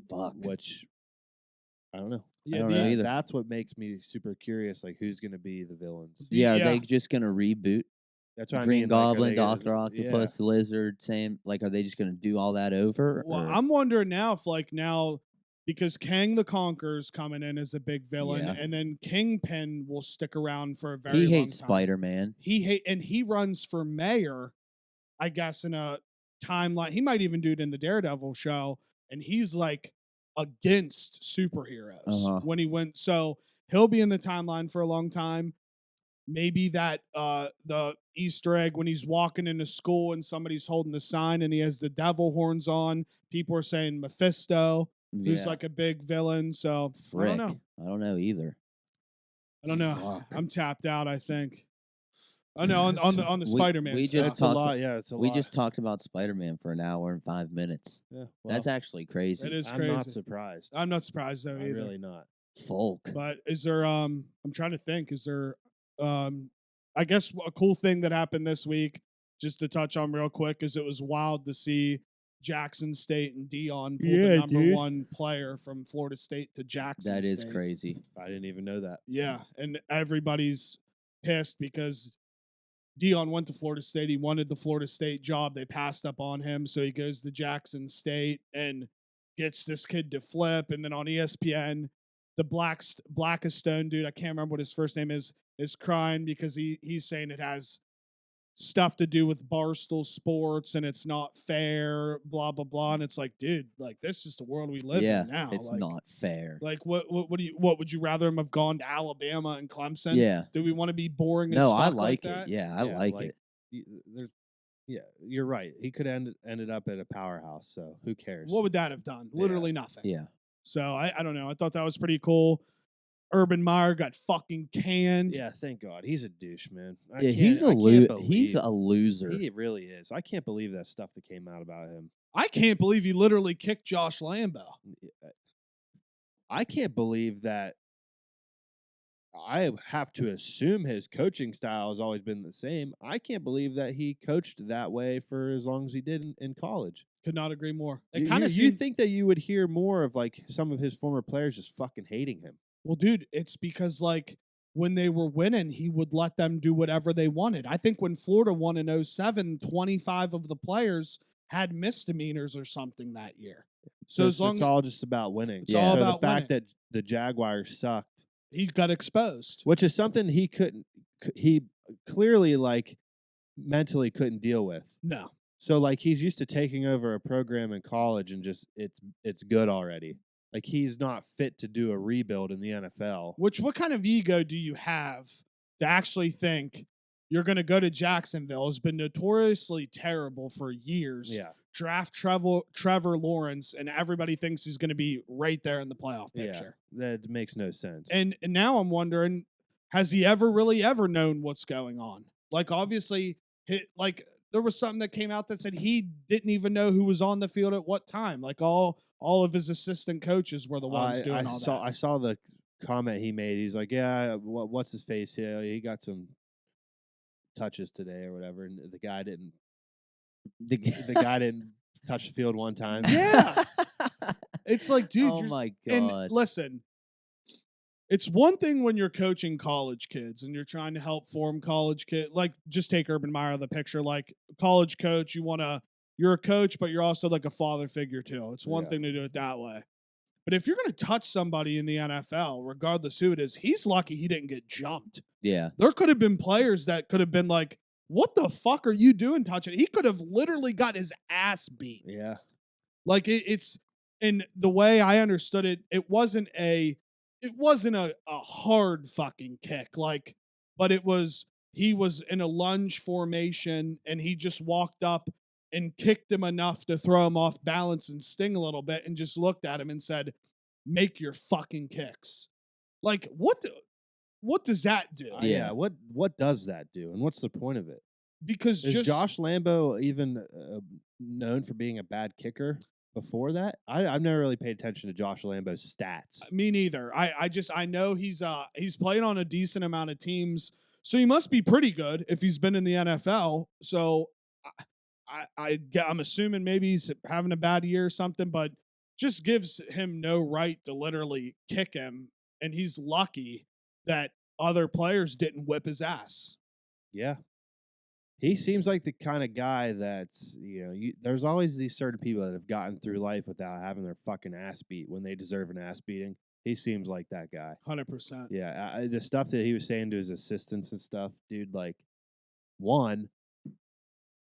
Speaker 1: Fuck.
Speaker 2: Which I don't know.
Speaker 3: Yeah,
Speaker 1: I don't know either.
Speaker 2: That's what makes me super curious. Like, who's going to be the villains?
Speaker 1: Yeah, are
Speaker 3: Yeah.
Speaker 1: they just gonna reboot
Speaker 2: That's what
Speaker 1: Green
Speaker 2: I mean. Like, are
Speaker 1: Goblin,
Speaker 2: they gonna-
Speaker 1: Doctor Octopus, Lizard? Same. Like, are they just gonna do all that over?
Speaker 3: Well,
Speaker 1: or-
Speaker 3: I'm wondering now if now because Kang the Conqueror's coming in as a big villain,
Speaker 1: Yeah.
Speaker 3: and then Kingpin will stick around for a very
Speaker 1: he
Speaker 3: long
Speaker 1: hates
Speaker 3: time.
Speaker 1: Spider-Man.
Speaker 3: He runs for mayor, I guess, in a timeline. He might even do it in the Daredevil show, and he's like against superheroes when he went. So he'll be in the timeline for a long time. Maybe that the Easter egg when he's walking into school and somebody's holding the sign and he has the devil horns on. People are saying Mephisto, who's
Speaker 1: Yeah.
Speaker 3: like a big villain. So
Speaker 1: Frick.
Speaker 3: I don't know.
Speaker 1: I don't know either.
Speaker 3: I don't know.
Speaker 1: Fuck.
Speaker 3: I'm tapped out, I think. Oh no, on the
Speaker 1: We-
Speaker 3: Spider-Man.
Speaker 1: we
Speaker 3: stuff.
Speaker 1: just
Speaker 2: It's a
Speaker 1: talked-
Speaker 2: lot. Yeah, it's a
Speaker 1: We
Speaker 2: lot.
Speaker 1: just talked about Spider-Man for an hour and 5 minutes.
Speaker 2: Yeah,
Speaker 1: That's actually crazy.
Speaker 3: It is
Speaker 2: I'm
Speaker 3: crazy.
Speaker 2: not surprised.
Speaker 3: I'm not surprised though
Speaker 2: I'm
Speaker 3: either.
Speaker 2: really not.
Speaker 1: Folk.
Speaker 3: But is there I'm trying to think, is there I guess a cool thing that happened this week, just to touch on real quick, is it was wild to see Jackson State and Dion pull the number one player from Florida State to Jackson
Speaker 1: That is
Speaker 3: State.
Speaker 1: crazy.
Speaker 2: I didn't even know that.
Speaker 3: Yeah, and everybody's pissed because Dion went to Florida State. He wanted the Florida State job. They passed up on him, so he goes to Jackson State and gets this kid to flip. And then on ESPN, the blackest stone dude, I can't remember what his first name is crying because he's saying it has stuff to do with Barstool Sports and it's not fair, blah blah blah. And it's like, dude, like this is the world we live
Speaker 1: Yeah,
Speaker 3: in now.
Speaker 1: it's
Speaker 3: like,
Speaker 1: not fair.
Speaker 3: Like what would you rather him have gone to Alabama and Clemson?
Speaker 1: Yeah.
Speaker 3: Do we want to be boring as
Speaker 1: No,
Speaker 3: fuck
Speaker 1: I
Speaker 3: like
Speaker 1: like
Speaker 3: that?
Speaker 1: it. Yeah, I like it.
Speaker 2: Yeah, you're right. He could ended up at a powerhouse. So who cares?
Speaker 3: What would that have done? Literally nothing.
Speaker 1: Yeah.
Speaker 3: So I don't know. I thought that was pretty cool. Urban Meyer got fucking canned.
Speaker 2: Yeah, thank God. He's a douche, man.
Speaker 1: Yeah, he's a loser.
Speaker 2: He really is. I can't believe that stuff that came out about him.
Speaker 3: I can't believe he literally kicked Josh Lambo.
Speaker 2: I can't believe that. I have to assume his coaching style has always been the same. I can't believe that he coached that way for as long as he did in college.
Speaker 3: Could not agree more. It
Speaker 2: You,
Speaker 3: kind of
Speaker 2: you think that you would hear more of like some of his former players just fucking hating him.
Speaker 3: Well, dude, it's because like when they were winning, he would let them do whatever they wanted. I think when Florida won in 07, 25 of the players had misdemeanors or something that year. So as long
Speaker 2: it's all just about winning.
Speaker 3: It's all about
Speaker 2: the fact
Speaker 3: winning.
Speaker 2: that the Jaguars sucked,
Speaker 3: he got exposed.
Speaker 2: which is something he clearly like mentally couldn't deal with.
Speaker 3: No.
Speaker 2: So like he's used to taking over a program in college and just it's good already. Like he's not fit to do a rebuild in the NFL.
Speaker 3: What kind of ego do you have to actually think you're going to go to Jacksonville? Has been notoriously terrible for years.
Speaker 2: Yeah.
Speaker 3: Draft Trevor Lawrence, and everybody thinks he's going to be right there in the playoff picture.
Speaker 2: Yeah. That makes no sense.
Speaker 3: And now I'm wondering, has he ever known what's going on? Like obviously, like there was something that came out that said he didn't even know who was on the field at what time. Like all of his assistant coaches were the ones doing all that.
Speaker 2: I saw the comment he made. He's like, yeah, what's his face? Yeah, he got some touches today or whatever, and the guy didn't. The guy didn't touch the field one time.
Speaker 3: Yeah. It's like, dude.
Speaker 1: Oh my
Speaker 3: And
Speaker 1: God.
Speaker 3: listen, it's one thing when you're coaching college kids and you're trying to help form college kids. Like, just take Urban Meyer out of the picture. Like, college coach, you're a coach, but you're also like a father figure too. It's one thing to do it that way. But if you're going to touch somebody in the NFL, regardless who it is, he's lucky he didn't get jumped.
Speaker 1: Yeah.
Speaker 3: There could have been players that could have been like, what the fuck are you doing touching? He could have literally got his ass beat.
Speaker 2: Yeah.
Speaker 3: Like it's in the way I understood it, it wasn't a hard fucking kick. Like, but he was in a lunge formation and he just walked up and kicked him enough to throw him off balance and sting a little bit and just looked at him and said, make your fucking kicks. Like, what does that do?
Speaker 2: Yeah. What does that do? And what's the point of it?
Speaker 3: Because
Speaker 2: Is Josh Lambo even known for being a bad kicker before that? I've never really paid attention to Josh Lambo's stats.
Speaker 3: Me neither. I know he's played on a decent amount of teams, so he must be pretty good if he's been in the NFL. So I'm assuming maybe he's having a bad year or something, but just gives him no right to literally kick him, and he's lucky that other players didn't whip his ass.
Speaker 2: Yeah. He seems like the kind of guy that's, there's always these certain people that have gotten through life without having their fucking ass beat when they deserve an ass beating. He seems like that guy.
Speaker 3: 100%.
Speaker 2: Yeah. The stuff that he was saying to his assistants and stuff, dude, like, one,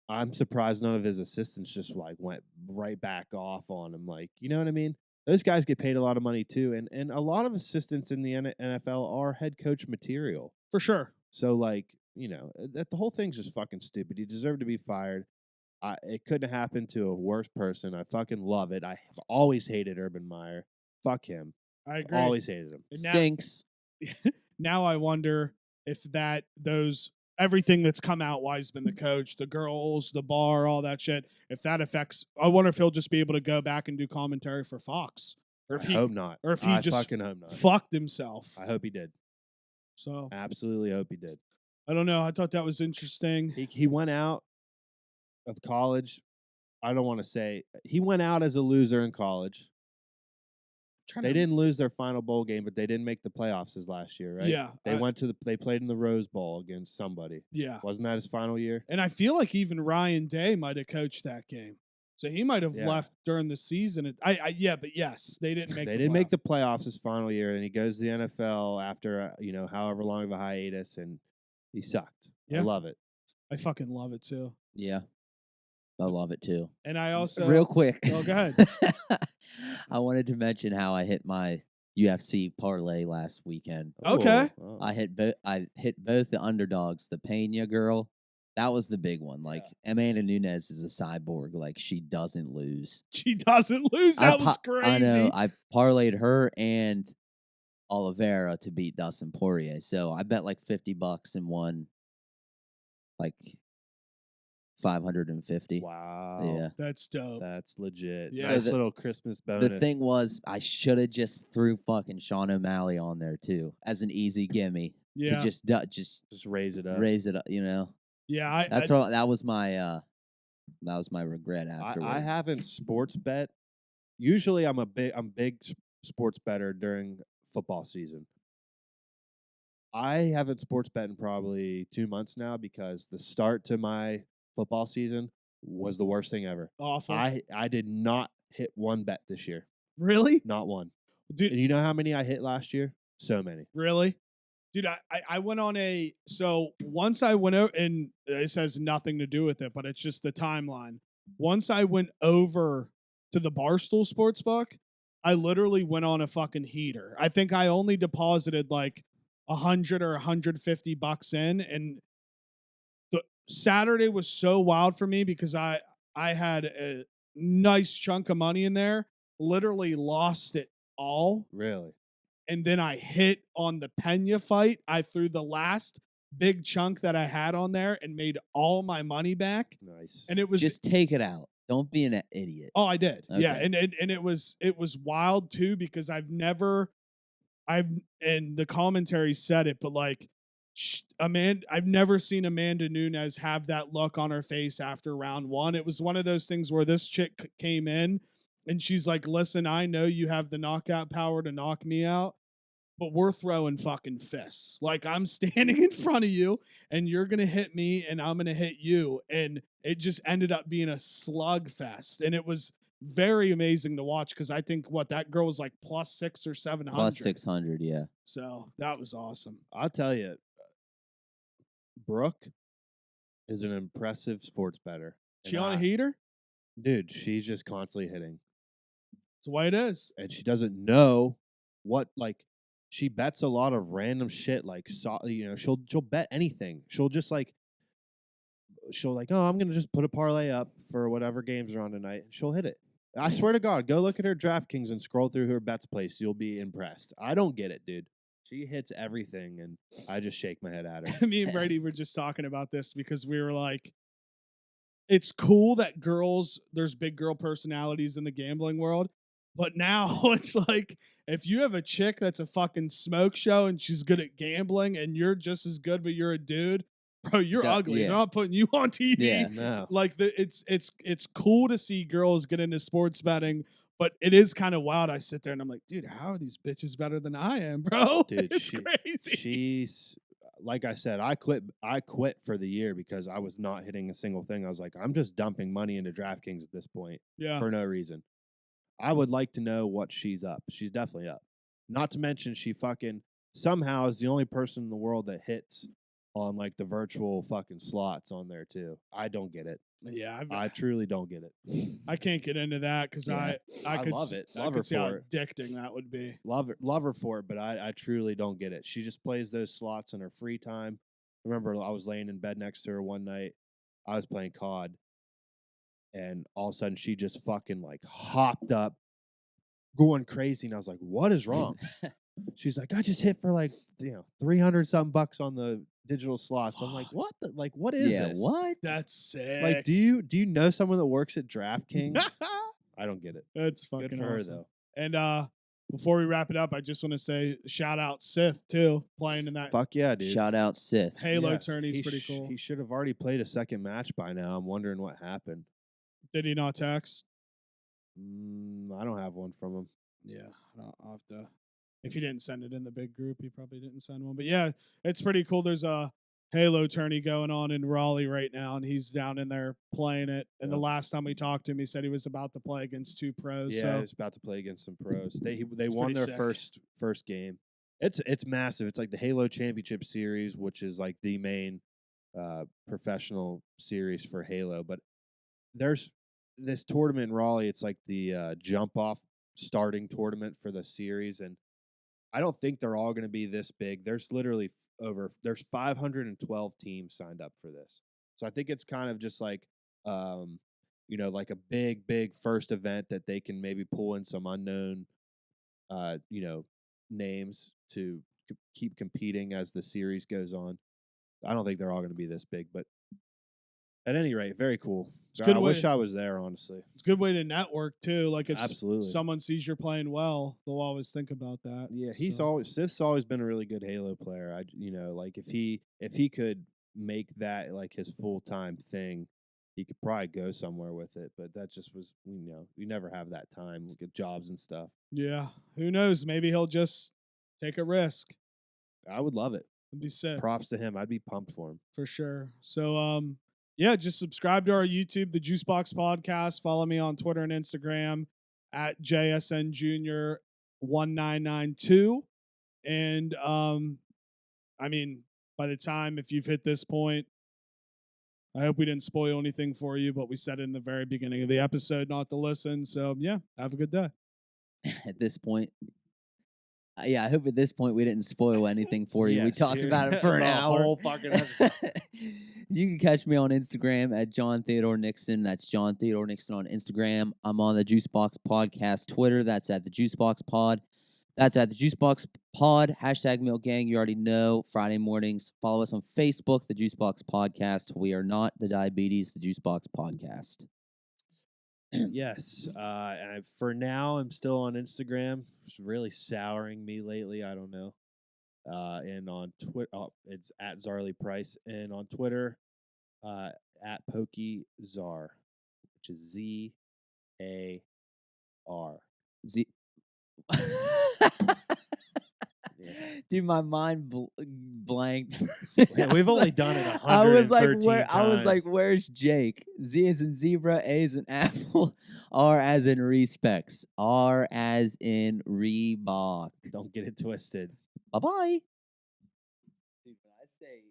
Speaker 2: I'm surprised none of his assistants just like went right back off on him. Like, you know what I mean? Those guys get paid a lot of money too. And a lot of assistants in the NFL are head coach material.
Speaker 3: For sure.
Speaker 2: So, like, that the whole thing's just fucking stupid. He deserved to be fired. It couldn't have happened to a worse person. I fucking love it. I have always hated Urban Meyer. Fuck him.
Speaker 3: I agree.
Speaker 2: Always hated him.
Speaker 3: And
Speaker 1: Stinks.
Speaker 3: Now I wonder if everything that's come out while he's been the coach, the girls, the bar, all that shit, if that affects, I wonder if he'll just be able to go back and do commentary for Fox. Or if
Speaker 2: I hope not.
Speaker 3: Or if he
Speaker 2: I
Speaker 3: just
Speaker 2: fucking hope not.
Speaker 3: fucked himself.
Speaker 2: I hope he did.
Speaker 3: So
Speaker 2: Absolutely hope he did.
Speaker 3: I don't know. I thought that was interesting.
Speaker 2: He went out of college. I don't want to say he went out as a loser in college. They didn't lose their final bowl game, but they didn't make the playoffs his last year, right?
Speaker 3: Yeah.
Speaker 2: They played in the Rose Bowl against somebody.
Speaker 3: Yeah.
Speaker 2: Wasn't that his final year?
Speaker 3: And I feel like even Ryan Day might have coached that game. So he might have
Speaker 2: Yeah.
Speaker 3: left during the season. But yes, they didn't make
Speaker 2: They didn't make the playoffs his final year, and he goes to the NFL after however long of a hiatus, and he sucked.
Speaker 3: Yeah.
Speaker 2: I love it.
Speaker 3: I fucking love it too.
Speaker 1: Yeah. I love it too.
Speaker 3: And I also
Speaker 1: Real quick.
Speaker 3: Oh, go ahead.
Speaker 1: I wanted to mention how I hit my UFC parlay last weekend.
Speaker 3: Okay.
Speaker 2: Oh.
Speaker 1: I hit both the underdogs, the Pena girl. That was the big one. Like, Amanda Nunes is a cyborg. Like, she doesn't lose.
Speaker 3: She doesn't lose. That was crazy.
Speaker 1: I know. I parlayed her and Oliveira to beat Dustin Poirier. So I bet like $50 and won like 550.
Speaker 2: Wow.
Speaker 1: Yeah.
Speaker 3: That's dope.
Speaker 2: That's legit.
Speaker 3: Yeah.
Speaker 2: Nice
Speaker 1: So
Speaker 2: little Christmas bonus.
Speaker 1: The thing was, I should have just threw fucking Sean O'Malley on there too as an easy gimme
Speaker 3: Yeah.
Speaker 1: to just
Speaker 2: just raise it up.
Speaker 1: raise it up.
Speaker 3: Yeah.
Speaker 1: That was my regret afterwards.
Speaker 2: I haven't sports bet. Usually, I'm big sports better during football season. I haven't sports bet in probably 2 months now because the start to my football season was the worst thing ever.
Speaker 3: Awful.
Speaker 2: I did not hit one bet this year.
Speaker 3: Really?
Speaker 2: Not one.
Speaker 3: Dude,
Speaker 2: And you know how many I hit last year? So many.
Speaker 3: really? Dude, I went on so once I went out, and this has nothing to do with it, but it's just the timeline. Once I went over to the Barstool Sportsbook, I literally went on a fucking heater. I think I only deposited like $100 or $150 in, and the Saturday was so wild for me because I had a nice chunk of money in there, literally lost it all.
Speaker 2: Really?
Speaker 3: And then I hit on the Pena fight. I threw the last big chunk that I had on there and made all my money back.
Speaker 2: Nice.
Speaker 3: And it was
Speaker 1: just take it out. Don't be an idiot.
Speaker 3: Oh, I did.
Speaker 1: Okay.
Speaker 3: Yeah, and it was wild too because and the commentary said it, but like I've never seen Amanda Nunes have that look on her face after round one. It was one of those things where this chick came in and she's like, "Listen, I know you have the knockout power to knock me out, but we're throwing fucking fists. Like, I'm standing in front of you and you're going to hit me and I'm going to hit you." And it just ended up being a slugfest. And it was very amazing to watch because I think that girl was like plus 600 or 700.
Speaker 1: Plus 600, yeah.
Speaker 3: So that was awesome.
Speaker 2: I'll tell you, Brooke is an impressive sports bettor.
Speaker 3: She on a heater?
Speaker 2: Dude, she's just constantly hitting.
Speaker 3: It's the way it is.
Speaker 2: And she doesn't know what, like, she bets a lot of random shit, like, she'll bet anything. She'll oh, I'm going to just put a parlay up for whatever games are on tonight, and she'll hit it. I swear to God, go look at her DraftKings and scroll through her bets place. You'll be impressed. I don't get it, dude. She hits everything, and I just shake my head at her.
Speaker 3: Me and Brady were just talking about this because we were like, it's cool that there's big girl personalities in the gambling world. But now it's like, if you have a chick that's a fucking smoke show and she's good at gambling and you're just as good, but you're a dude, bro, you're ugly.
Speaker 1: Yeah.
Speaker 3: They're not putting you on TV.
Speaker 1: Yeah.
Speaker 2: No.
Speaker 3: Like it's cool to see girls get into sports betting, But it is kind of wild. I sit there and I'm like, dude, how are these bitches better than I am, bro?
Speaker 2: Dude,
Speaker 3: It's crazy.
Speaker 2: She's like I said, I quit for the year because I was not hitting a single thing. I was like, I'm just dumping money into DraftKings at this point
Speaker 3: Yeah.
Speaker 2: for no reason. I would like to know what she's up. She's definitely up. Not to mention she fucking somehow is the only person in the world that hits on like the virtual fucking slots on there too. I don't get it.
Speaker 3: Yeah,
Speaker 2: I truly don't get it.
Speaker 3: I can't get into that because
Speaker 1: Yeah.
Speaker 3: I could
Speaker 2: love it.
Speaker 3: I
Speaker 2: Love
Speaker 3: could
Speaker 2: her
Speaker 3: see how
Speaker 2: for it.
Speaker 3: addicting that would be.
Speaker 2: Love her for it, but I truly don't get it. She just plays those slots in her free time. I remember I was laying in bed next to her one night. I was playing COD, and all of a sudden she just fucking like hopped up, going crazy, and I was like, "What is wrong?" She's like, "I just hit for like 300 something bucks on the digital slots." I'm like,
Speaker 3: Fuck.
Speaker 2: "What? What is
Speaker 1: Yeah,
Speaker 2: this?
Speaker 1: what?
Speaker 3: That's sick.
Speaker 2: Like, do you know someone that works at DraftKings?" I don't get it.
Speaker 3: That's fucking
Speaker 2: Good for her
Speaker 3: awesome.
Speaker 2: though.
Speaker 3: And before we wrap it up, I just want to say shout out Sith too, playing in that
Speaker 2: Fuck yeah, dude.
Speaker 1: Shout out Sith.
Speaker 3: Halo
Speaker 2: Yeah,
Speaker 3: tourney.
Speaker 2: he
Speaker 3: Pretty cool.
Speaker 2: He should have already played a second match by now. I'm wondering what happened.
Speaker 3: Did he not text?
Speaker 2: I don't have one from him.
Speaker 3: Yeah, I'll have to. If he didn't send it in the big group, he probably didn't send one. But yeah, it's pretty cool. There's a Halo tourney going on in Raleigh right now, and he's down in there playing it. And the
Speaker 2: Yep.
Speaker 3: last time we talked to him, he said he was about to play against 2 pros.
Speaker 2: Yeah,
Speaker 3: so
Speaker 2: he was about to play against some pros. They
Speaker 3: It's
Speaker 2: won
Speaker 3: pretty
Speaker 2: their
Speaker 3: sick.
Speaker 2: first game. It's massive. It's like the Halo Championship Series, which is like the main professional series for Halo. But there's this tournament in Raleigh. It's like the jump off starting tournament for the series, and I don't think they're all going to be this big. There's literally there's 512 teams signed up for this. So I think it's kind of just like like a big first event that they can maybe pull in some unknown names to keep competing as the series goes on. I don't think they're all going to be this big, but at any rate, very cool.
Speaker 3: It's a good
Speaker 2: I wish
Speaker 3: way-
Speaker 2: I was there, honestly.
Speaker 3: it's a good way to network too. Like if
Speaker 2: Absolutely.
Speaker 3: someone sees you're playing well, they'll always think about that.
Speaker 2: Yeah,
Speaker 3: So,
Speaker 2: Sith's always been a really good Halo player. Like if he could make that like his full-time thing, he could probably go somewhere with it. But that just was we never have that time. Look at jobs and stuff.
Speaker 3: yeah, who knows? Maybe he'll just take a risk.
Speaker 2: I would love it.
Speaker 3: It'd be sick.
Speaker 2: Props to him. I'd be pumped for him.
Speaker 3: For sure. So yeah, just subscribe to our YouTube, the Juicebox Podcast. Follow me on Twitter and Instagram at JSN Junior 1992. And I mean, by the time if you've hit this point, I hope we didn't spoil anything for you, but we said in the very beginning of the episode not to listen. So yeah, have a good day.
Speaker 1: At this point, yeah, I hope at this point we didn't spoil anything for you.
Speaker 2: Yeah,
Speaker 1: We talked about it for an
Speaker 2: the
Speaker 1: hour.
Speaker 2: whole fucking episode.
Speaker 1: You can catch me on Instagram at John Theodore Nixon. That's John Theodore Nixon on Instagram. I'm on the Juicebox Podcast Twitter. That's at the Juicebox Pod. That's at the Juicebox Pod. Hashtag Milk Gang. You already know. Friday mornings. Follow us on Facebook, the Juicebox Podcast. We are not the Diabetes, the Juicebox Podcast.
Speaker 2: Yes. For now, I'm still on Instagram. It's really souring me lately. I don't know. And on Twitter, it's at Zarly Price. And on Twitter, at PokeZar, which is ZAR.
Speaker 1: Z.
Speaker 2: Yeah.
Speaker 1: Dude, my mind blanked.
Speaker 2: Yeah, we've only done it 113
Speaker 1: I was like, I was like,
Speaker 2: times.
Speaker 1: where's Jake? Z as in zebra, A as in apple, R as in respects, R as in Reebok.
Speaker 2: Don't get it twisted.
Speaker 1: Bye bye. Dude, when I say